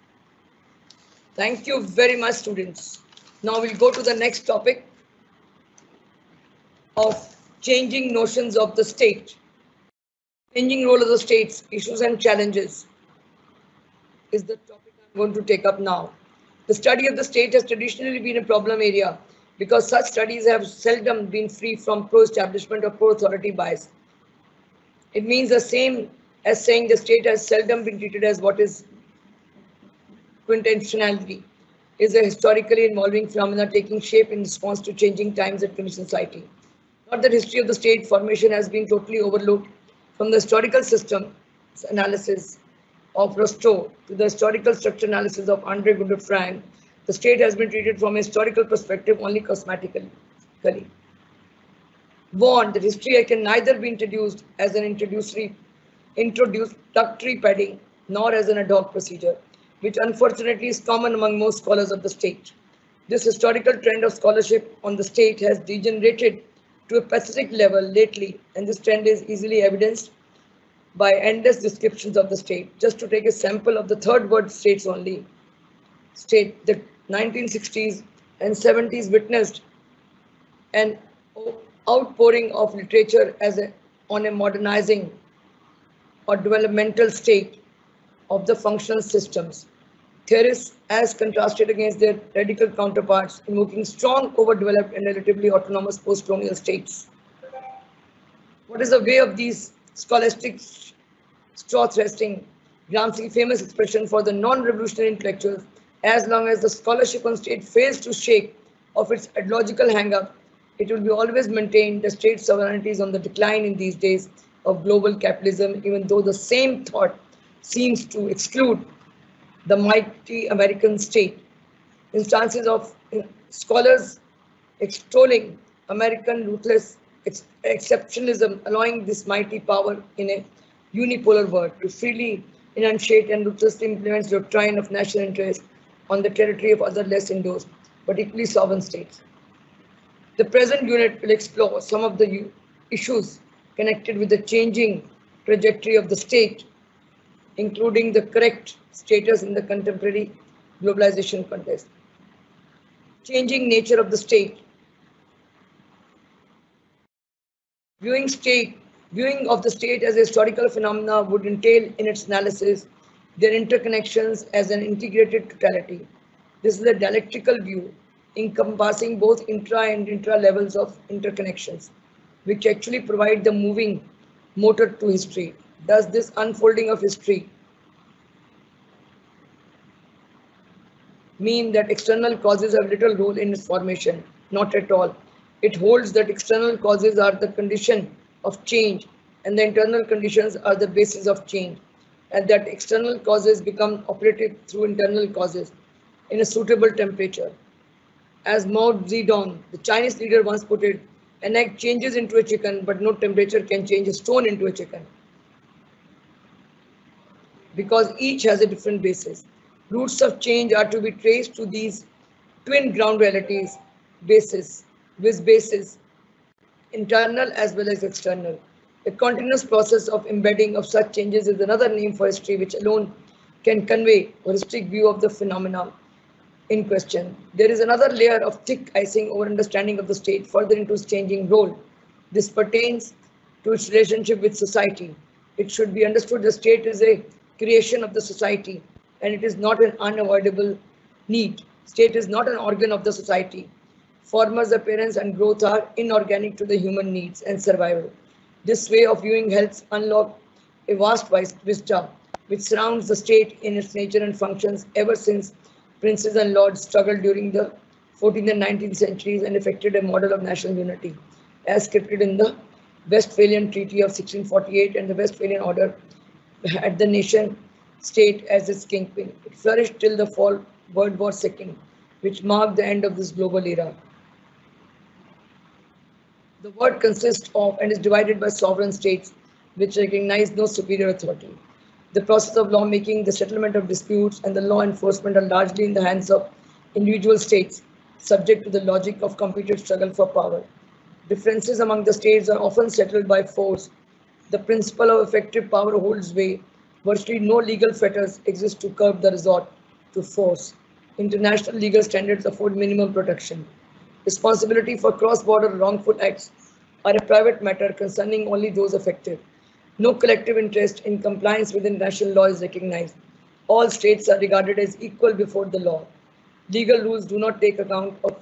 Thank you very much, students. Now we'll go to the next topic of changing notions of the state. Changing role of the states, issues and challenges is the topic I'm going to take up now. The study of the state has traditionally been a problem area because such studies have seldom been free from pro-establishment or pro-authority bias. It means the same as saying the state has seldom been treated as what is quintessentiality, is a historically involving phenomena taking shape in response to changing times and conditions of society. Not that history of the state formation has been totally overlooked. From the historical system analysis of Rostow to the historical structure analysis of Andre Gunder Frank, the state has been treated from a historical perspective only cosmetically. Warned that history can neither be introduced as an introductory padding nor as an ad hoc procedure, which unfortunately is common among most scholars of the state. This historical trend of scholarship on the state has degenerated to a pathetic level lately, and this trend is easily evidenced by endless descriptions of the state. Just to take a sample of the third word states only, state, the 1960s and 70s witnessed an outpouring of literature on a modernizing or developmental state of the functional systems. Theorists, as contrasted against their radical counterparts, invoking strong, overdeveloped, and relatively autonomous post-colonial states. What is the way of these scholastic straw-thrusting? Gramsci's famous expression for the non-revolutionary intellectuals: as long as the scholarship on state fails to shake off its ideological hang-up, it will be always maintained the state sovereignty is on the decline in these days of global capitalism, even though the same thought seems to exclude the mighty American state. Instances of scholars extolling American ruthless exceptionalism, allowing this mighty power in a unipolar world to freely enunciate and ruthlessly implement the doctrine of national interest on the territory of other less endorsed, but equally sovereign states. The present unit will explore some of the issues connected with the changing trajectory of the state, including the correct status in the contemporary globalization context. Changing nature of the state. Viewing of the state as a historical phenomena would entail in its analysis their interconnections as an integrated totality. This is a dialectical view encompassing both intra and intra levels of interconnections, which actually provide the moving motor to history. Does this unfolding of history mean that external causes have little role in its formation? Not at all. It holds that external causes are the condition of change and the internal conditions are the basis of change, and that external causes become operative through internal causes in a suitable temperature. As Mao Zedong, the Chinese leader, once put it, an egg changes into a chicken, but no temperature can change a stone into a chicken, because each has a different basis. Roots of change are to be traced to these twin ground realities, basis, internal as well as external. A continuous process of embedding of such changes is another name for history, which alone can convey a holistic view of the phenomena in question. There is another layer of thick icing over understanding of the state further into its changing role. This pertains to its relationship with society. It should be understood the state is a creation of the society and it is not an unavoidable need. State is not an organ of the society. Former's appearance and growth are inorganic to the human needs and survival. This way of viewing helps unlock a vast vista which surrounds the state in its nature and functions ever since princes and lords struggled during the 14th and 19th centuries and effected a model of national unity, as scripted in the Westphalian Treaty of 1648 and the Westphalian Order had the nation state as its kingpin. It flourished till the fall World War II, which marked the end of this global era. The world consists of and is divided by sovereign states which recognize no superior authority. The process of lawmaking, the settlement of disputes, and the law enforcement are largely in the hands of individual states, subject to the logic of competent struggle for power. Differences among the states are often settled by force The principle of effective power holds sway. Virtually no legal fetters exist to curb the resort to force. International legal standards afford minimum protection. Responsibility for cross-border wrongful acts are a private matter concerning only those affected. No collective interest in compliance with international law is recognized. All states are regarded as equal before the law. Legal rules do not take account of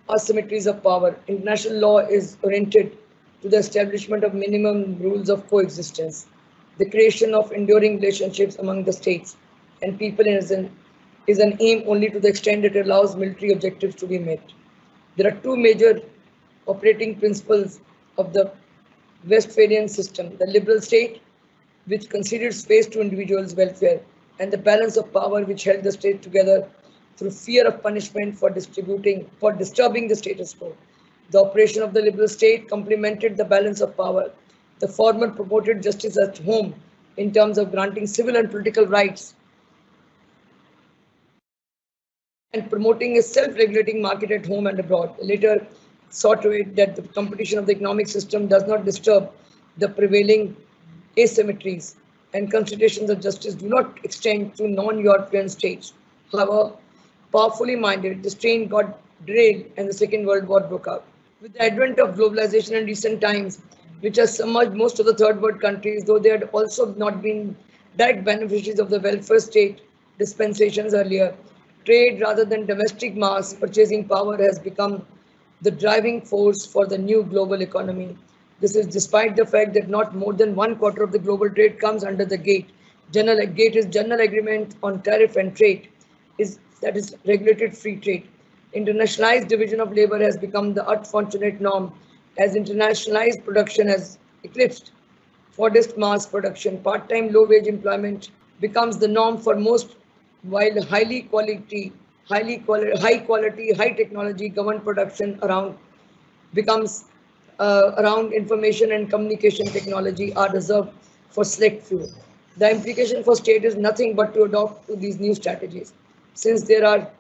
asymmetries of power. International law is oriented to the establishment of minimum rules of coexistence. The creation of enduring relationships among the states and people is an aim only to the extent it allows military objectives to be met. There are two major operating principles of the Westphalian system: the liberal state, which conceded space to individuals' welfare, and the balance of power, which held the state together through fear of punishment for disturbing the status quo. The operation of the liberal state complemented the balance of power. The former promoted justice at home in terms of granting civil and political rights and promoting a self-regulating market at home and abroad. The latter saw to it that the competition of the economic system does not disturb the prevailing asymmetries, and considerations of justice do not extend to non-European states. However, powerfully minded, the strain got derailed and the Second World War broke out. With the advent of globalization in recent times, which has submerged most of the third world countries, though they had also not been direct beneficiaries of the welfare state dispensations earlier, trade rather than domestic mass purchasing power has become the driving force for the new global economy. This is despite the fact that not more than 1/4 of the global trade comes under the GATE. GATE is General Agreement on Tariff and Trade, that is regulated free trade. Internationalized division of labor has become the unfortunate norm as internationalized production has eclipsed modest mass production. Part-time low-wage employment becomes the norm for most, while high quality, high technology government production around information and communication technology are reserved for select few. The implication for state is nothing but to adopt to these new strategies. Since there are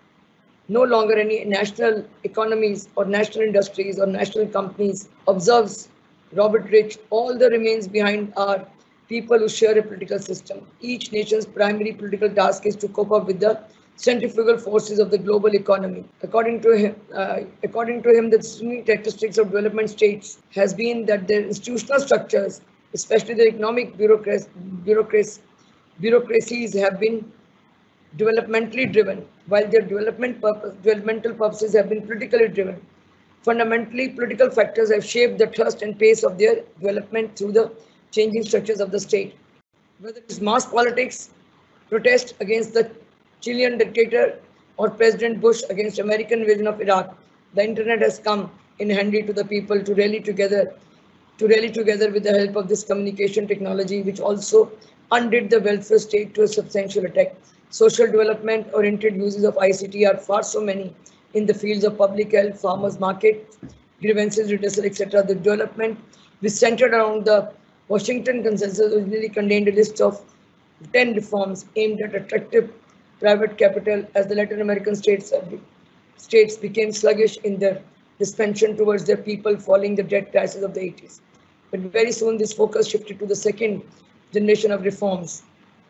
no longer any national economies or national industries or national companies, observes Robert Rich, all that remains behind are people who share a political system. Each nation's primary political task is to cope up with the centrifugal forces of the global economy. According to him, the distinct characteristics of development states has been that their institutional structures, especially the economic bureaucracies, have been developmentally driven, while their developmental purposes have been politically driven. Fundamentally, political factors have shaped the thrust and pace of their development through the changing structures of the state. Whether it is mass politics, protest against the Chilean dictator, or President Bush against American invasion of Iraq, the internet has come in handy to the people to rally together with the help of this communication technology, which also undid the welfare state to a substantial attack. Social development oriented uses of ICT are far so many in the fields of public health, farmers market, grievances, redressal, etc. The development, which centered around the Washington Consensus, originally contained a list of 10 reforms aimed at attractive private capital as the Latin American states became sluggish in their dispensation towards their people following the debt crisis of the 80s. But very soon this focus shifted to the second generation of reforms.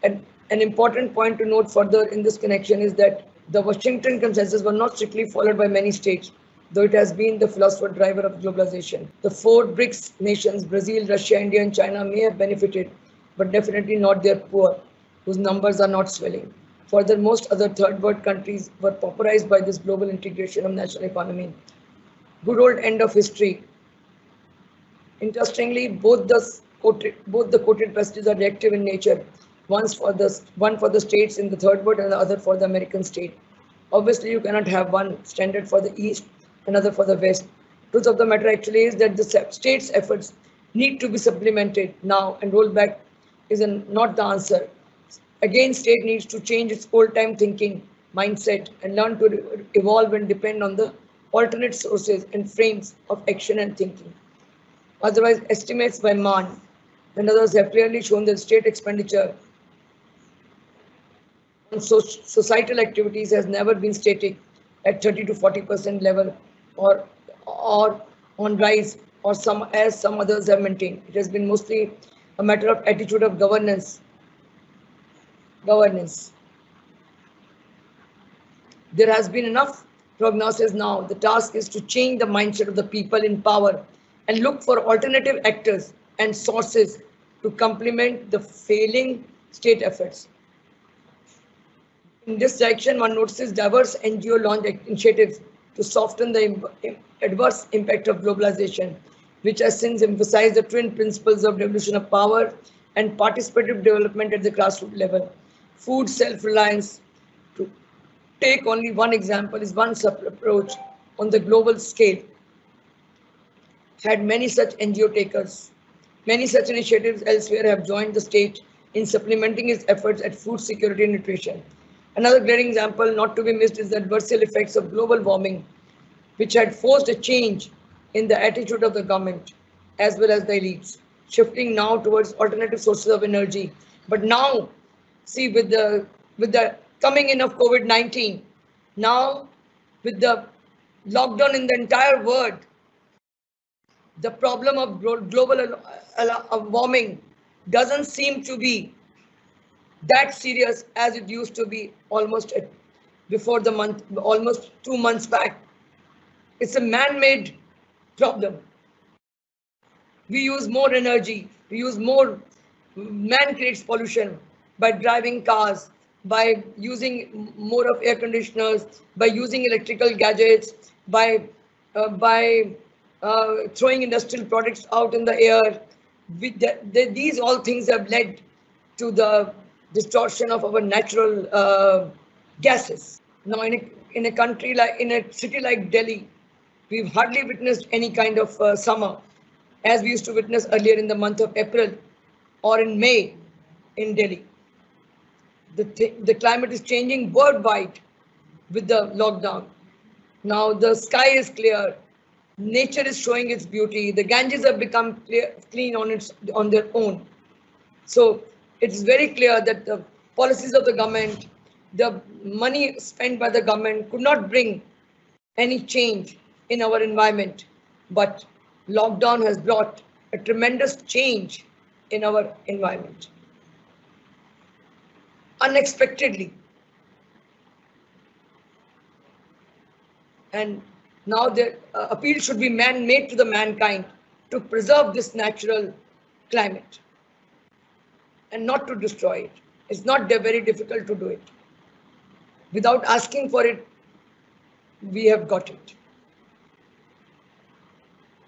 And an important point to note further in this connection is that the Washington Consensus was not strictly followed by many states, though it has been the philosopher driver of globalization. The four BRICS nations, Brazil, Russia, India, and China, may have benefited, but definitely not their poor, whose numbers are not swelling. Further, most other third world countries were pauperized by this global integration of national economy. Good old end of history. Interestingly, both the quoted passages are reactive in nature. One for the states in the third world and the other for the American state. Obviously, you cannot have one standard for the East, another for the West. Truth of the matter actually is that the states' efforts need to be supplemented now, and rollback is not the answer. Again, state needs to change its old-time thinking mindset and learn to evolve and depend on the alternate sources and frames of action and thinking. Otherwise, estimates by Mann and others have clearly shown that state expenditure on societal activities has never been static at 30 to 40% level or on rise or some others have maintained. It has been mostly a matter of attitude of governance. There has been enough prognosis now. The task is to change the mindset of the people in power and look for alternative actors and sources to complement the failing state efforts. In this direction, one notices diverse NGO launch initiatives to soften the adverse impact of globalization, which has since emphasized the twin principles of devolution of power and participative development at the grassroots level. Food self-reliance, to take only one example, is one such approach on the global scale. Had many such NGO takers. Many such initiatives elsewhere have joined the state in supplementing its efforts at food security and nutrition. Another glaring example not to be missed is the adversarial effects of global warming, which had forced a change in the attitude of the government as well as the elites, shifting now towards alternative sources of energy. But now, see, with the coming in of COVID-19, now with the lockdown in the entire world, the problem of global warming doesn't seem to be that serious as it used to be almost almost 2 months back. It's a man-made problem. We use more energy, man creates pollution by driving cars, by using more of air conditioners, by using electrical gadgets, by throwing industrial products out in the air. These all things have led to the distortion of our natural gases. Now, in a country like, in a city like Delhi, we've hardly witnessed any kind of summer as we used to witness earlier in the month of April or in May in Delhi. The climate is changing worldwide with the lockdown. Now the sky is clear. Nature is showing its beauty. The Ganges have become clean on their own. So it's very clear that the policies of the government, the money spent by the government could not bring any change in our environment. But lockdown has brought a tremendous change in our environment. Unexpectedly. And now the appeal should be made to the mankind to preserve this natural climate and not to destroy it. It's not very difficult to do it. Without asking for it, we have got it.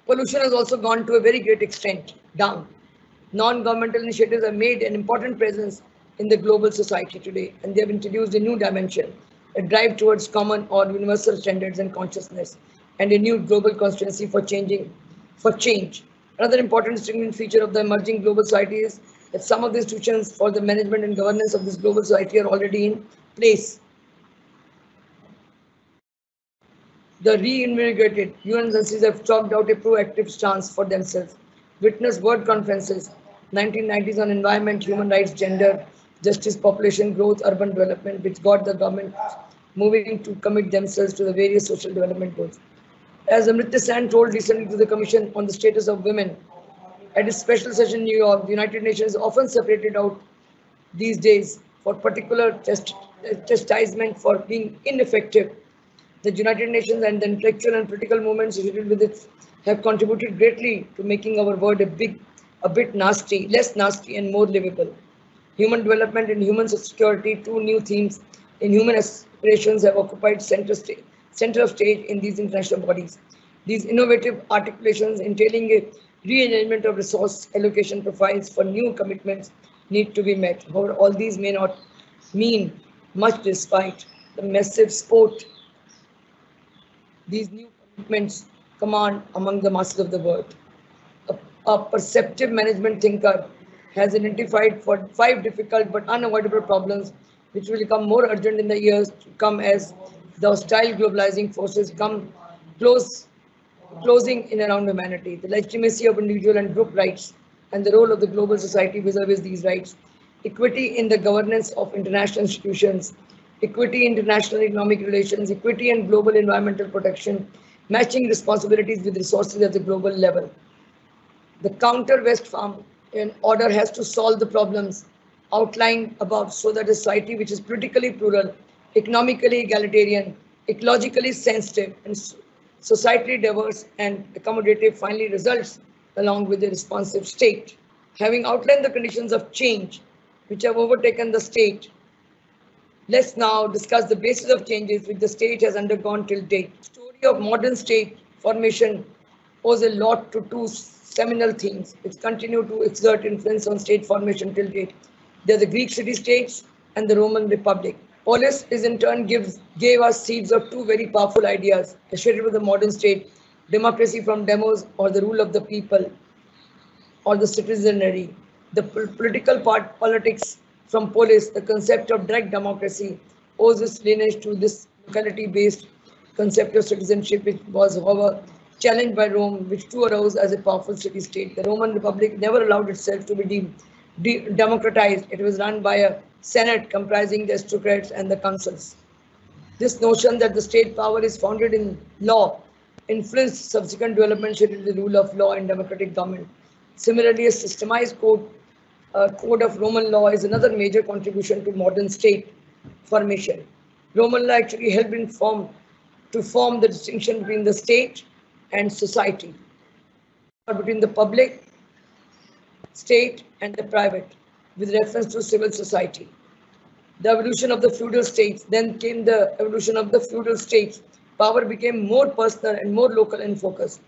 Pollution has also gone to a very great extent down. Non-governmental initiatives have made an important presence in the global society today, and they have introduced a new dimension, a drive towards common or universal standards and consciousness, and a new global constituency for change. Another important distinguishing feature of the emerging global society is that some of the institutions for the management and governance of this global society are already in place. The reinvigorated UN agencies have chalked out a proactive stance for themselves. Witness World Conferences, 1990s on environment, human rights, gender, justice, population growth, urban development, which got the government moving to commit themselves to the various social development goals. As Amrita Sen told recently to the Commission on the Status of Women, at its special session in New York, the United Nations is often separated out these days for particular chastisement for being ineffective. The United Nations and the intellectual and political movements associated with it have contributed greatly to making our world a bit nasty, less nasty and more livable. Human development and human security, two new themes in human aspirations, have occupied center of stage in these international bodies. These innovative articulations entailing a rearrangement of resource allocation profiles for new commitments need to be met. However, all these may not mean much despite the massive support these new commitments command among the masses of the world. A perceptive management thinker has identified 5 difficult but unavoidable problems which will become more urgent in the years to come as the hostile globalizing forces come closing in around humanity. The legitimacy of individual and group rights and the role of the global society vis-a-vis these rights, equity in the governance of international institutions, equity in international economic relations, equity and global environmental protection, matching responsibilities with resources at the global level. The counter Westphalian order has to solve the problems outlined above so that a society which is politically plural, economically egalitarian, ecologically sensitive, and societally diverse and accommodative finally results along with a responsive state. Having outlined the conditions of change which have overtaken the state, let's now discuss the basis of changes which the state has undergone till date. The story of modern state formation owes a lot to two seminal themes which continue to exert influence on state formation till date. They are the Greek city-states and the Roman Republic. Polis is in turn gave us seeds of two very powerful ideas associated with the modern state, democracy from demos or the rule of the people or the citizenry. The political politics from polis, the concept of direct democracy, owes its lineage to this locality-based concept of citizenship, which was, however, challenged by Rome, which too arose as a powerful city-state. The Roman Republic never allowed itself to be democratized. It was run by a senate comprising the aristocrats and the consuls. This notion that the state power is founded in law influenced subsequent developments in the rule of law and democratic government. Similarly, a systemized code of Roman law is another major contribution to modern state formation. Roman law actually helped to form the distinction between the state and society, or between the public, state, and the private, with reference to civil society. The evolution of the feudal states, then came the evolution of the feudal states. Power became more personal and more local in focus.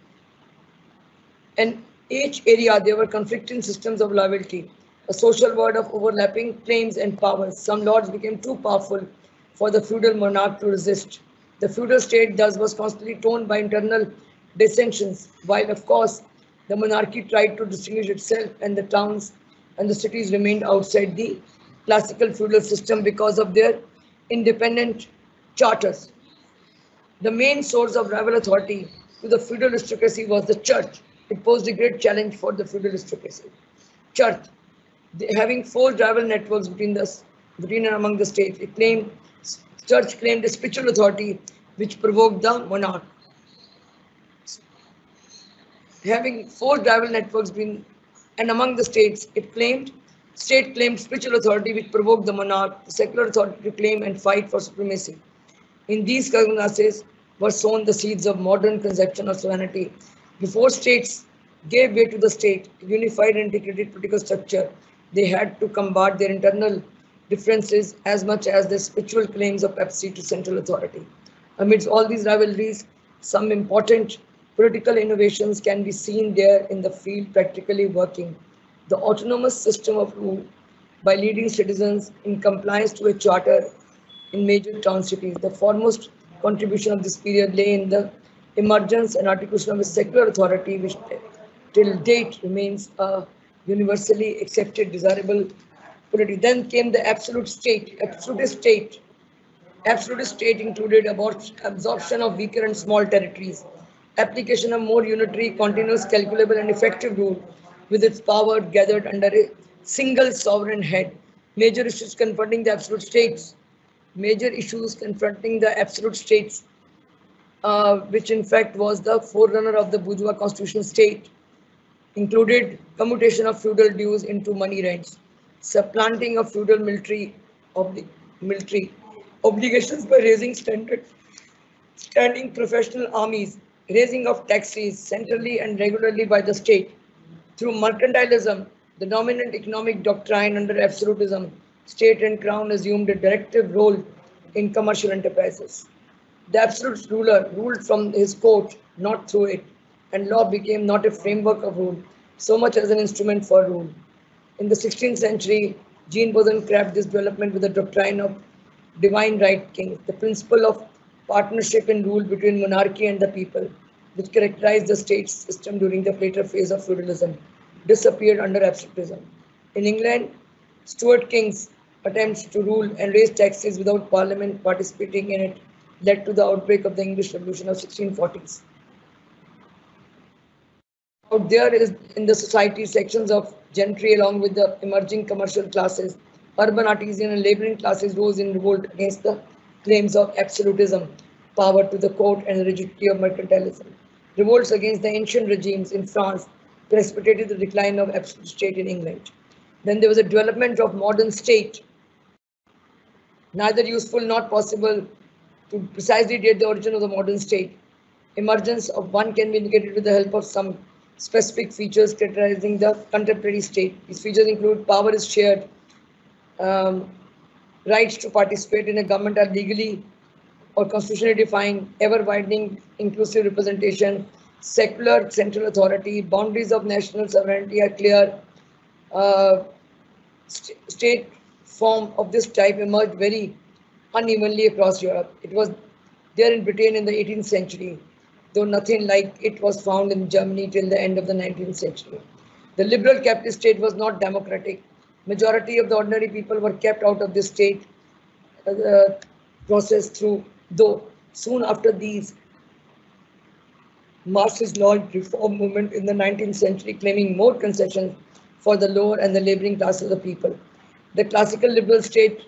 In each area, there were conflicting systems of loyalty, a social world of overlapping claims and powers. Some lords became too powerful for the feudal monarch to resist. The feudal state thus was constantly torn by internal dissensions, while of course the monarchy tried to distinguish itself, and the towns and the cities remained outside the classical feudal system because of their independent charters. The main source of rival authority to the feudal aristocracy was the church. It posed a great challenge for the feudal aristocracy. Church, having forged rival networks between and among the states, church claimed a spiritual authority which provoked the monarch. Having forged rival networks between and among the states, state claimed spiritual authority which provoked the monarch, the secular authority to claim and fight for supremacy. In these circumstances were sown the seeds of modern conception of sovereignty. Before states gave way to the state, unified and integrated political structure, they had to combat their internal differences as much as their spiritual claims of papacy to central authority. Amidst all these rivalries, some important political innovations can be seen there in the field practically working. The autonomous system of rule by leading citizens in compliance to a charter in major town cities. The foremost contribution of this period lay in the emergence and articulation of a secular authority which till date remains a universally accepted desirable polity. Then came the absolute state. Absolutist state included absorption of weaker and small territories, application of more unitary, continuous, calculable and effective rule with its power gathered under a single sovereign head. Major issues confronting the absolute states, which in fact was the forerunner of the bourgeois constitutional state, included commutation of feudal dues into money rents, supplanting of feudal military obligations by raising standing professional armies, raising of taxes centrally and regularly by the state. Through mercantilism, the dominant economic doctrine under absolutism, state and crown assumed a directive role in commercial enterprises. The absolute ruler ruled from his court, not through it, and law became not a framework of rule, so much as an instrument for rule. In the 16th century, Jean Bodin grabbed this development with the doctrine of divine right kings, the principle of partnership in rule between monarchy and the people, which characterized the state system during the later phase of feudalism, disappeared under absolutism. In England, Stuart kings' attempts to rule and raise taxes without parliament participating in it led to the outbreak of the English Revolution of 1640s. Out there is in the society sections of gentry along with the emerging commercial classes, urban artisan and laboring classes rose in revolt against the claims of absolutism, power to the court and the rigidity of mercantilism. Revolts against the ancient regimes in France precipitated the decline of absolute state in England. Then there was a development of modern state, neither useful nor possible to precisely date the origin of the modern state. Emergence of one can be indicated with the help of some specific features characterizing the contemporary state. These features include power is shared, um, rights to participate in a government are legally or constitutionally defined, ever-widening inclusive representation, secular central authority, boundaries of national sovereignty are clear. Uh, State form of this type emerged very unevenly across Europe. It was there in Britain in the 18th century, though nothing like it was found in Germany till the end of the 19th century. The liberal capitalist state was not democratic. Majority of the ordinary people were kept out of this state process through, though soon after these Marxist launched reform movement in the 19th century claiming more concessions for the lower and the laboring class of the people. The classical liberal state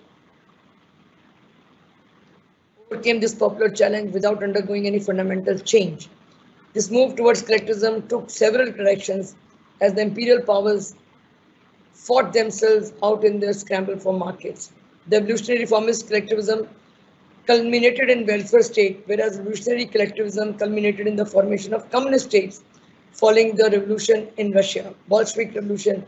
overcame this popular challenge without undergoing any fundamental change. This move towards collectivism took several directions as the imperial powers fought themselves out in their scramble for markets. The evolutionary reformist collectivism culminated in welfare state, whereas revolutionary collectivism culminated in the formation of communist states following the revolution in Russia, Bolshevik Revolution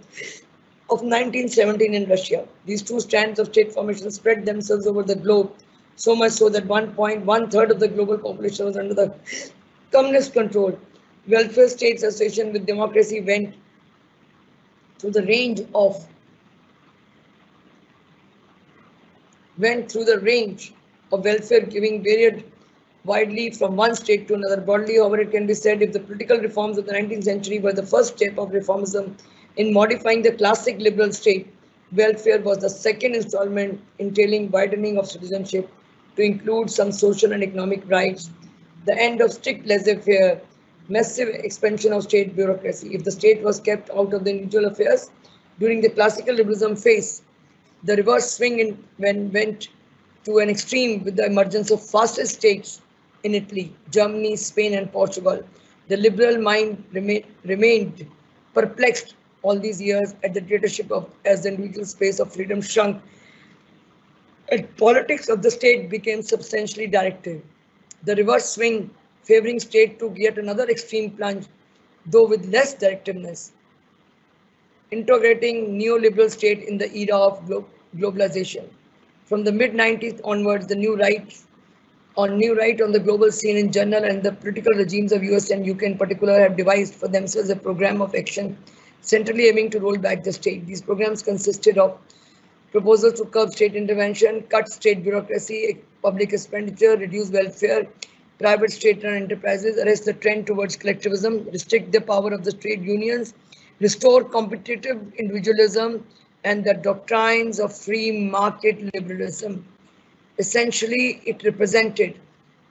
of 1917 in Russia. These two strands of state formation spread themselves over the globe, so much so that 1.1/3 of the global population was under the communist control. Welfare states association with democracy went through the range of welfare giving varied widely from one state to another. Broadly, however, it can be said if the political reforms of the 19th century were the first step of reformism in modifying the classic liberal state, welfare was the second installment entailing widening of citizenship to include some social and economic rights, the end of strict laissez-faire, massive expansion of state bureaucracy. If the state was kept out of the individual affairs during the classical liberalism phase, the reverse swing went to an extreme with the emergence of fascist states in Italy, Germany, Spain, and Portugal. The liberal mind remained perplexed all these years at the dictatorship of as the individual space of freedom shrunk and politics of the state became substantially directive. The reverse swing favoring state took yet another extreme plunge, though with less directiveness, integrating neoliberal state in the era of globalization. From the mid-90s onwards, the new right on the global scene in general and the political regimes of US and UK in particular have devised for themselves a program of action centrally aiming to roll back the state. These programs consisted of proposals to curb state intervention, cut state bureaucracy, public expenditure, reduce welfare, private state-run enterprises, arrest the trend towards collectivism, restrict the power of the trade unions, restore competitive individualism, and the doctrines of free market liberalism. Essentially, it represented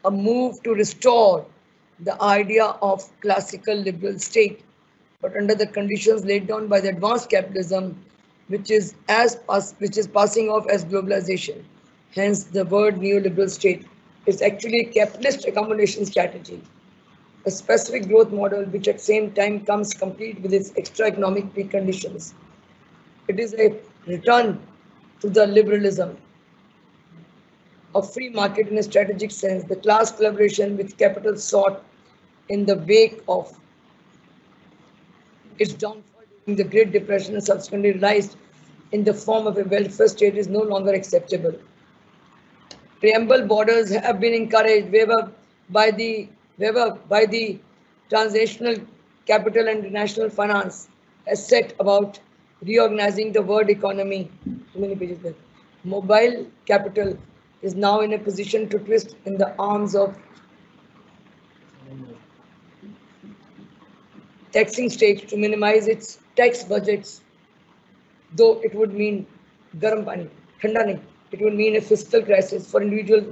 a move to restore the idea of classical liberal state, but under the conditions laid down by the advanced capitalism, which is passing off as globalization. Hence, the word neoliberal state is actually a capitalist accommodation strategy, a specific growth model which at the same time comes complete with its extra economic preconditions. It is a return to the liberalism of free market in a strategic sense, the class collaboration with capital sought in the wake of its downfall during the Great Depression and subsequently realized in the form of a welfare state is no longer acceptable. Preamble borders have been encouraged wherever by the transnational capital and national finance has set about reorganizing the world economy. How many pages left? Mobile capital is now in a position to twist in the arms of taxing states to minimize its tax budgets, though it would mean garam pani, thanda nahi. It would mean a fiscal crisis for individual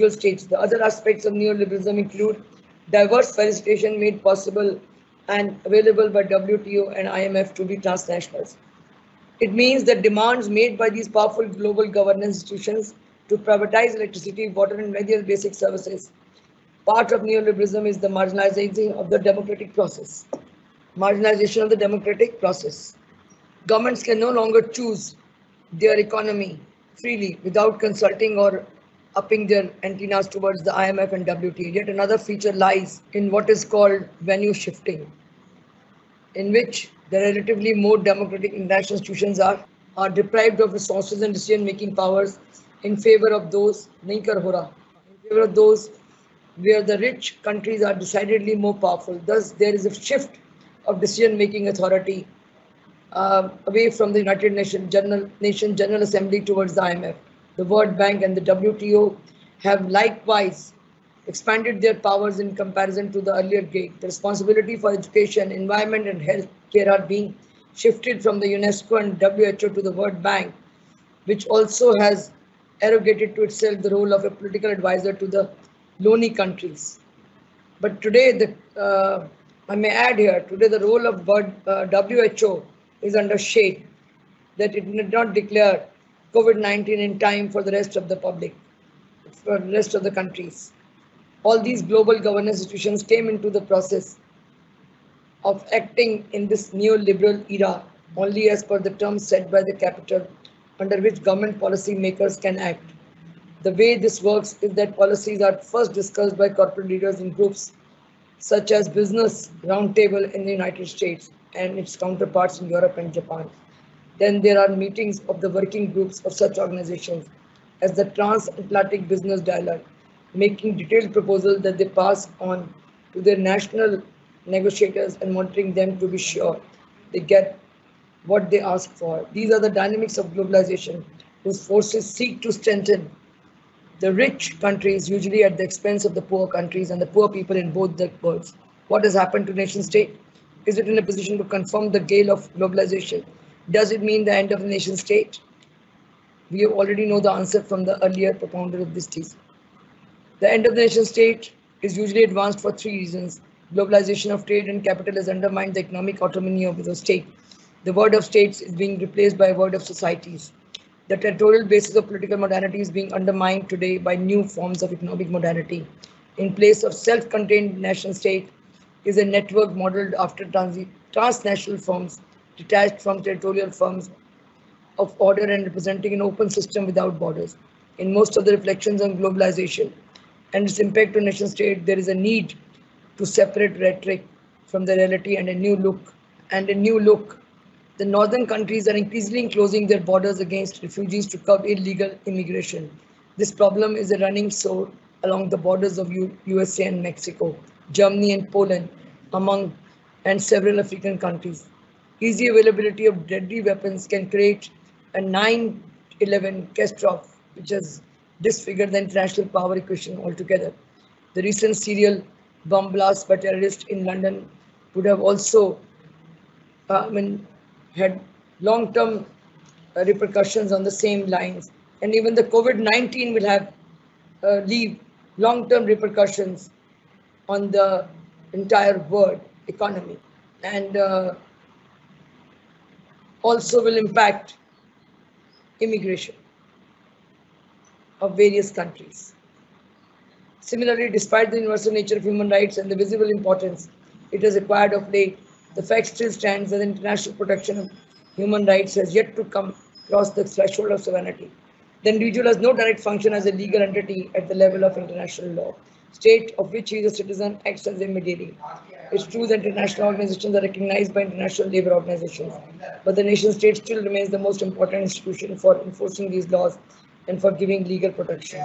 states. The other aspects of neoliberalism include diverse facilitation made possible and available by WTO and IMF to be transnationals. It means that demands made by these powerful global governance institutions to privatize electricity, water, and many other basic services. Part of neoliberalism is the marginalizing of the democratic process. marginalization of the democratic process. Governments can no longer choose their economy freely without consulting or upping their antennas towards the IMF and WTO. Yet another feature lies in what is called venue shifting, in which the relatively more democratic international institutions are deprived of resources and decision-making powers in favor of those nahi kar ho raha, in favor of those where the rich countries are decidedly more powerful. Thus, there is a shift of decision-making authority away from the United Nations General Assembly towards the IMF. The World Bank and the WTO have likewise expanded their powers in comparison to the earlier grade. The responsibility for education, environment, and health care are being shifted from the UNESCO and WHO to the World Bank, which also has arrogated to itself the role of a political advisor to the lonely countries. But today, I may add here, today the role of WHO is under shade, that it did not declare COVID-19 in time for the rest of the public, for the rest of the countries. All these global governance institutions came into the process of acting in this neoliberal era only as per the terms set by the capital under which government policy makers can act. The way this works is that policies are first discussed by corporate leaders in groups such as Business Roundtable in the United States and its counterparts in Europe and Japan. Then there are meetings of the working groups of such organizations as the Transatlantic Business Dialogue, making detailed proposals that they pass on to their national negotiators and monitoring them to be sure they get what they ask for. These are the dynamics of globalization, whose forces seek to strengthen the rich countries, usually at the expense of the poor countries and the poor people in both the worlds. What has happened to nation state? Is it in a position to confirm the gale of globalization? Does it mean the end of the nation state? We already know the answer from the earlier propounder of this thesis. The end of the nation state is usually advanced for three reasons. Globalization of trade and capital has undermined the economic autonomy of the state. The word of states is being replaced by a word of societies. The territorial basis of political modernity is being undermined today by new forms of economic modernity. In place of self-contained nation state is a network modeled after transnational firms detached from territorial firms of order and representing an open system without borders. In most of the reflections on globalization and its impact on nation state, there is a need to separate rhetoric from the reality and a new look. The northern countries are increasingly closing their borders against refugees to curb illegal immigration. This problem is a running sore along the borders of USA and Mexico, Germany and Poland, and several African countries. Easy availability of deadly weapons can create a 9/11 catastrophe, which has disfigured the international power equation altogether. The recent serial bomb blasts by terrorists in London would have also had long-term repercussions on the same lines. And even the COVID-19 will have leave long-term repercussions on the entire world economy, and also will impact immigration of various countries. Similarly, despite the universal nature of human rights and the visible importance it has acquired of late, the fact still stands that international protection of human rights has yet to come across the threshold of sovereignty. The individual has no direct function as a legal entity at the level of international law. State of which he is a citizen acts as a mediator. It's true that international organizations are recognized by international labor organizations, but the nation state still remains the most important institution for enforcing these laws and for giving legal protection.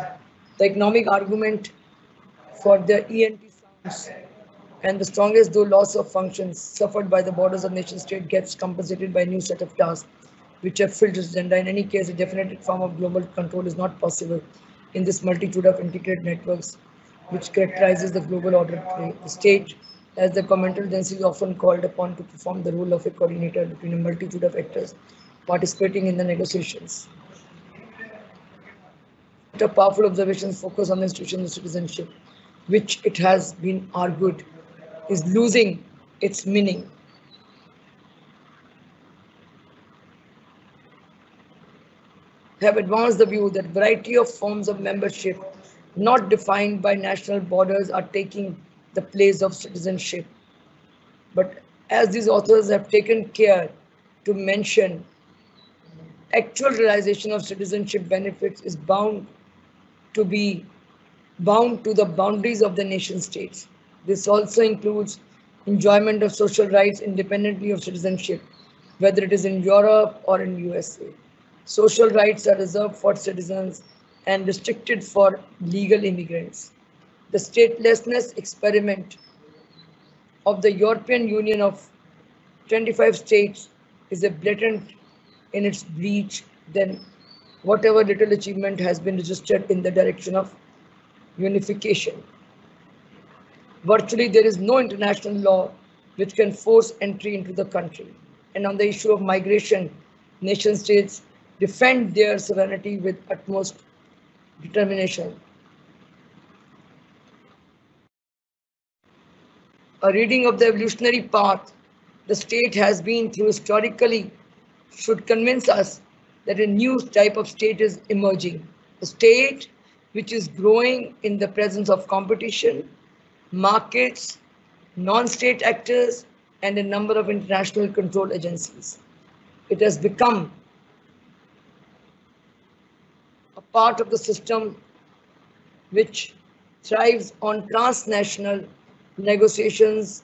The economic argument for the ENT sounds, and the strongest though loss of functions suffered by the borders of nation state gets compensated by a new set of tasks which have filled its agenda. In any case, a definite form of global control is not possible in this multitude of integrated networks which characterizes the global order today. The state, as the governmental agency, is often called upon to perform the role of a coordinator between a multitude of actors participating in the negotiations. The powerful observations focus on the institution of citizenship, which it has been argued is losing its meaning. Have advanced the view that variety of forms of membership not defined by national borders are taking the place of citizenship, but as these authors have taken care to mention, actual realization of citizenship benefits is bound to be bound to the boundaries of the nation states. This also includes enjoyment of social rights independently of citizenship, whether it is in Europe or in USA. Social rights are reserved for citizens and restricted for legal immigrants. The statelessness experiment of the European Union of 25 states is a blatant in its breach than whatever little achievement has been registered in the direction of unification. Virtually, there is no international law which can force entry into the country. And on the issue of migration, nation states defend their sovereignty with utmost determination. A reading of the evolutionary path the state has been through historically should convince us that a new type of state is emerging. A state which is growing in the presence of competition, markets, non-state actors, and a number of international control agencies. It has become a part of the system which thrives on transnational negotiations,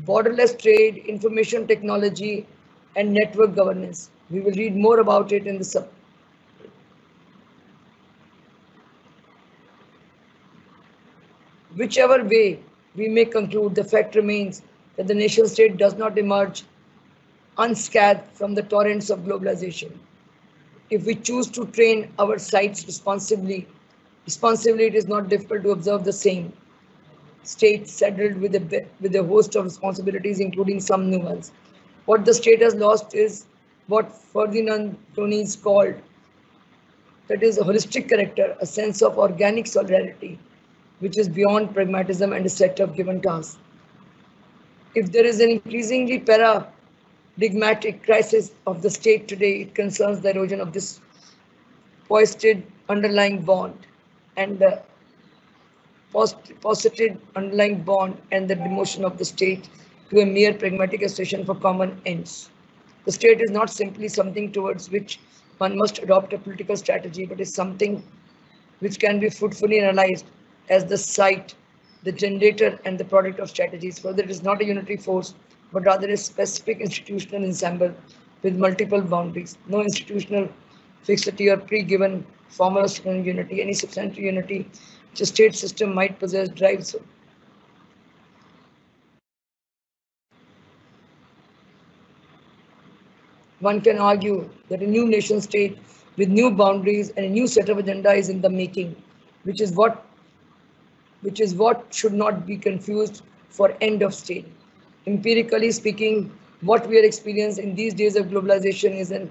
borderless trade, information technology, and network governance. We will read more about it in the sub. Whichever way we may conclude, the fact remains that the nation state does not emerge unscathed from the torrents of globalization. If we choose to train our sights responsibly, it is not difficult to observe the same state saddled with a host of responsibilities, including some new ones. What the state has lost is what Ferdinand Tönnies called, that is, a holistic character, a sense of organic solidarity, which is beyond pragmatism and a set of given tasks. If there is an increasingly paradigmatic crisis of the state today, it concerns the erosion of this posited underlying bond and the posited underlying bond and the demotion of the state to a mere pragmatic association for common ends. The state is not simply something towards which one must adopt a political strategy, but is something which can be fruitfully analyzed as the site, the generator, and the product of strategies. Further, it is not a unitary force, but rather a specific institutional ensemble with multiple boundaries. No institutional fixity or pre-given formal unity, any substantial unity which a state system might possess drives. One can argue that a new nation state with new boundaries and a new set of agenda is in the making, which is what should not be confused for end of state. Empirically speaking, what we are experiencing in these days of globalization is an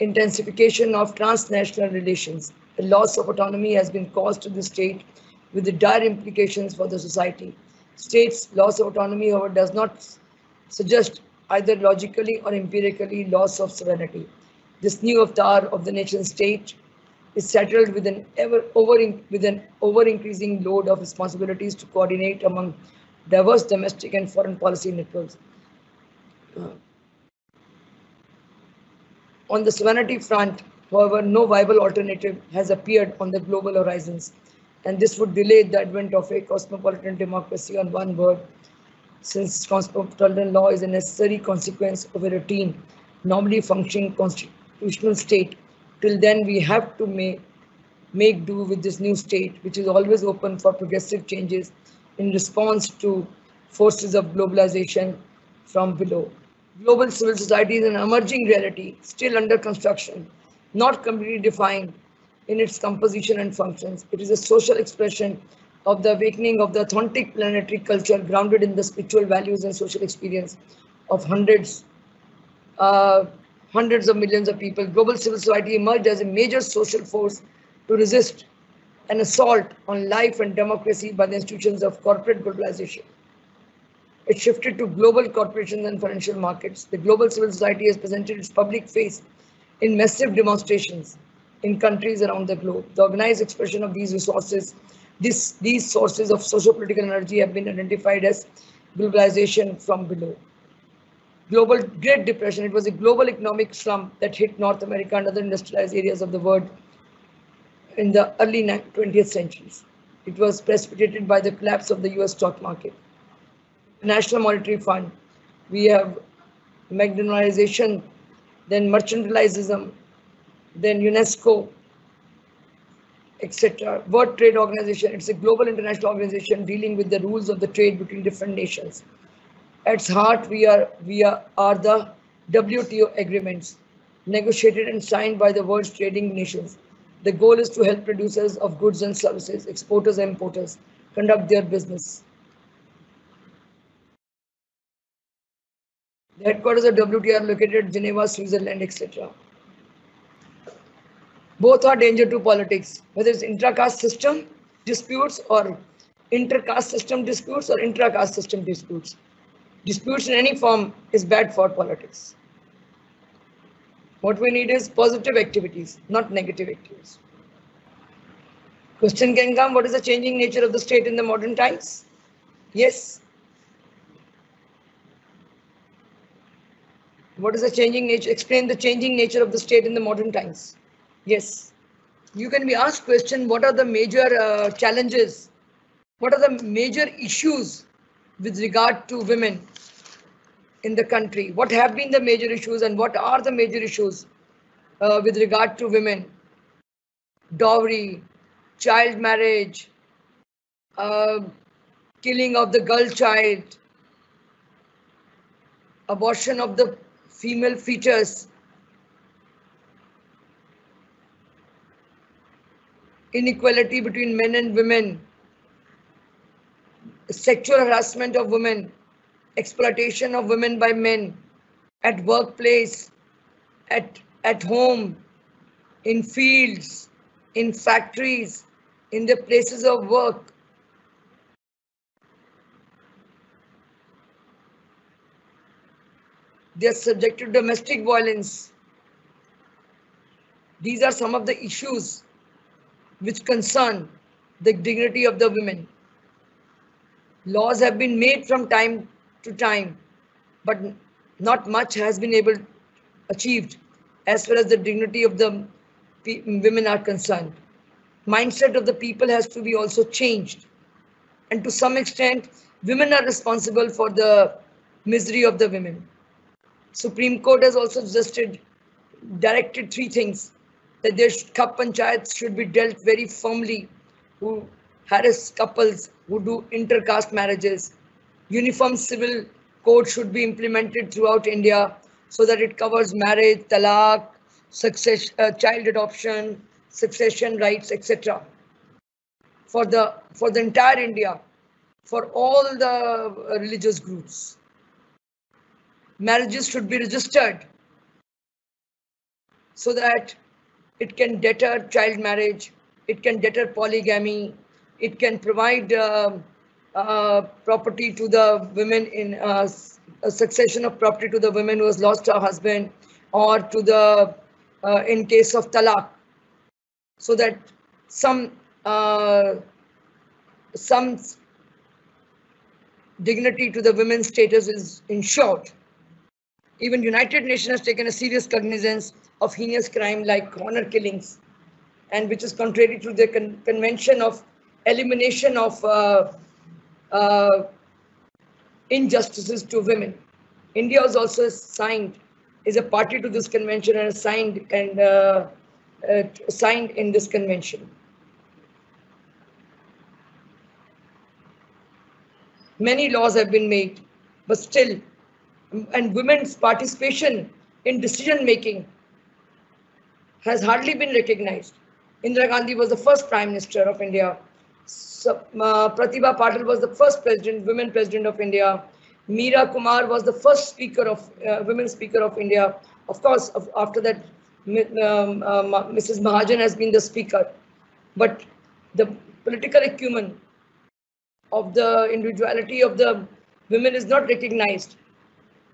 intensification of transnational relations. The loss of autonomy has been caused to the state with the dire implications for the society. States' loss of autonomy, however, does not suggest either logically or empirically loss of sovereignty. This new avatar of the nation state is saddled with an ever increasing load of responsibilities to coordinate among diverse domestic and foreign policy networks. On the sovereignty front, however, no viable alternative has appeared on the global horizons, and this would delay the advent of a cosmopolitan democracy on one word, since cosmopolitan law is a necessary consequence of a routine, normally functioning constitutional state. Till then, we have to make do with this new state, which is always open for progressive changes in response to forces of globalization from below. Global civil society is an emerging reality, still under construction, not completely defined in its composition and functions. It is a social expression of the awakening of the authentic planetary culture grounded in the spiritual values and social experience of hundreds of millions of people. Global civil society emerged as a major social force to resist an assault on life and democracy by the institutions of corporate globalization. It shifted to global corporations and financial markets. The global civil society has presented its public face in massive demonstrations in countries around the globe. The organized expression of these resources, these sources of socio-political energy have been identified as globalization from below. global Great Depression. It was a global economic slump that hit North America and other industrialized areas of the world in the early 20th centuries. It was precipitated by the collapse of the US stock market. National Monetary Fund, we have McDonaldization, then mercantilism, then UNESCO, etc. World Trade Organization, it's a global international organization dealing with the rules of the trade between different nations. At its heart, we are the WTO agreements, negotiated and signed by the world's trading nations. The goal is to help producers of goods and services, exporters and importers, conduct their business. The headquarters of WTO are located at Geneva, Switzerland, etc. Both are danger to politics, whether it's intra-caste system disputes or inter-caste system disputes or intra-caste system disputes. Disputes in any form is bad for politics. What we need is positive activities, not negative activities. Question can come, what is the changing nature of the state in the modern times? Yes. What is the changing nature? Explain the changing nature of the state in the modern times. Yes. You can be asked question, what are the major challenges? What are the major issues with regard to women in the country? What have been the major issues and what are the major issues with regard to women? Dowry, child marriage, killing of the girl child, abortion of the female fetus, inequality between men and women, sexual harassment of women, exploitation of women by men, at workplace, at home, in fields, in factories, in the places of work. They are subject to domestic violence. These are some of the issues which concern the dignity of the women. Laws have been made from time to time, but not much has been achieved as far as the dignity of the women are concerned. Mindset of the people has to be also changed. And to some extent, women are responsible for the misery of the women. Supreme Court has also directed three things, that their cup panchayats should be dealt very firmly, who harass couples, who do inter-caste marriages. Uniform civil code should be implemented throughout India so that it covers marriage, talaq, child adoption, succession rights, etc. For the entire India, for all the religious groups. Marriages should be registered so that it can deter child marriage, it can deter polygamy, it can provide property to the women in a succession of property to the women who has lost her husband, or to the in case of talaq, so that some dignity to the women's status is ensured. Even United Nations has taken a serious cognizance of heinous crime like honor killings, and which is contrary to the convention of elimination of injustices to women. India was also is a party to this convention and signed in this convention. Many laws have been made, but still, and women's participation in decision making has hardly been recognized. Indira Gandhi was the first Prime Minister of India. Pratibha Patil was the first women president of India. Meera Kumar was the first women speaker of India. Of course, after that, Mrs. Mahajan has been the speaker. But the political acumen of the individuality of the women is not recognized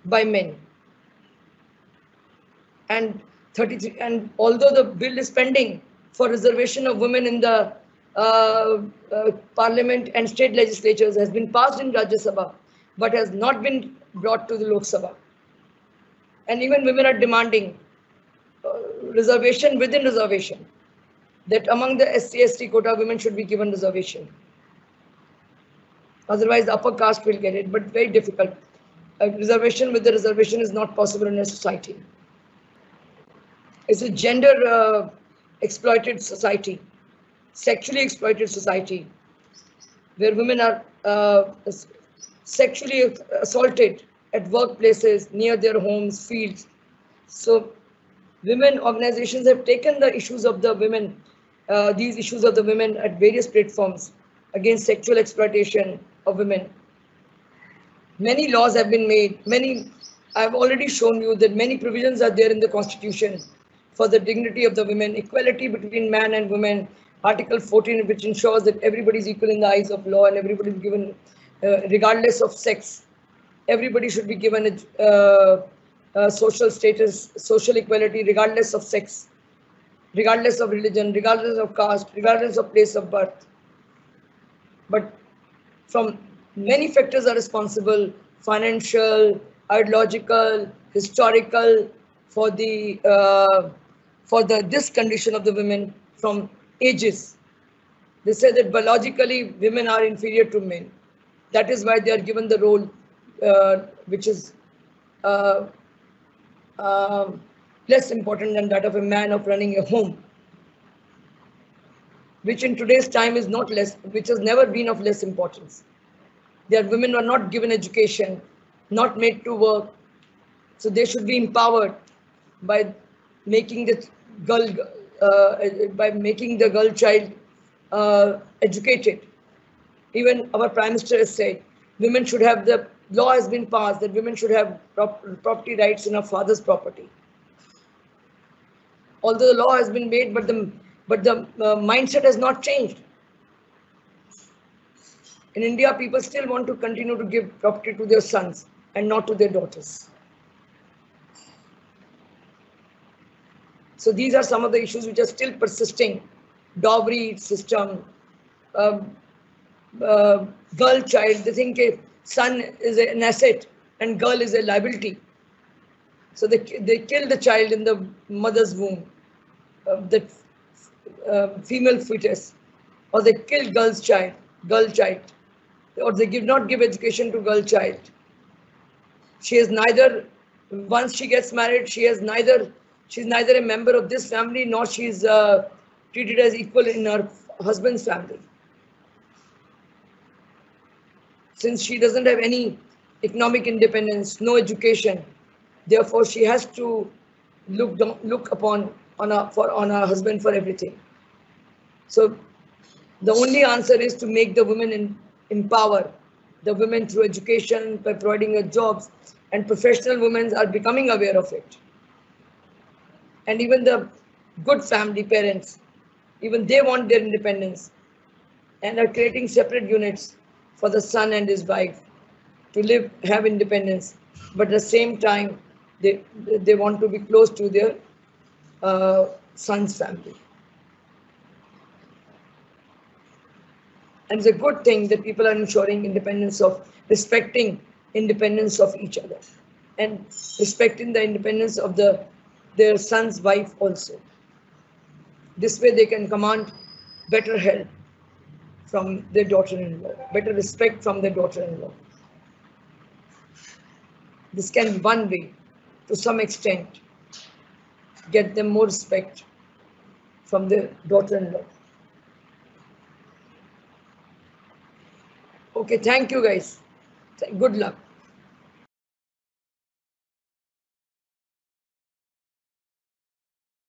by men. And although the bill is pending for reservation of women in the parliament and state legislatures, has been passed in Rajya Sabha, but has not been brought to the Lok Sabha. And even women are demanding reservation within reservation, that among the SC/ST quota, women should be given reservation. Otherwise, the upper caste will get it, but very difficult. A reservation with the reservation is not possible in a society. It's a gender exploited society, sexually exploited society, where women are sexually assaulted at workplaces, near their homes, fields. So women organizations have taken the issues of the women, these issues of the women at various platforms against sexual exploitation of women. Many laws have been made. I've already shown you that many provisions are there in the Constitution for the dignity of the women, equality between man and women. Article 14, which ensures that everybody is equal in the eyes of law and everybody is given, regardless of sex, everybody should be given social status, social equality, regardless of sex, regardless of religion, regardless of caste, regardless of place of birth. But from many factors are responsible: financial, ideological, historical, for this condition of the women from ages. They say that biologically women are inferior to men. That is why they are given the role which is less important than that of a man of running a home, which in today's time is not less, which has never been of less importance. Their women were not given education, not made to work, so they should be empowered by making the girl child educated. Even our Prime Minister has said women should have, the law has been passed that women should have property rights in our father's property. Although the law has been made, but the mindset has not changed. In India, people still want to continue to give property to their sons and not to their daughters. So these are some of the issues which are still persisting. Dowry system, girl child, they think a son is an asset and girl is a liability. So they kill the child in the mother's womb, the female fetus, or they kill girl child, or they not give education to girl child. She is neither, once she gets married, she's neither a member of this family, nor she's treated as equal in her husband's family. Since she doesn't have any economic independence, no education, therefore she has to look upon her husband for everything. So the only answer is to make the women empower the women through education, by providing her jobs, and professional women are becoming aware of it. And even the good family parents, even they want their independence and are creating separate units for the son and his wife to have independence, but at the same time they want to be close to their son's family. And it's a good thing that people are ensuring independence of, respecting independence of each other, and respecting the independence of their son's wife also. This way they can command better help from their daughter-in-law, better respect from their daughter-in-law. This can be one way, to some extent, get them more respect from their daughter-in-law. Okay, thank you guys. Good luck.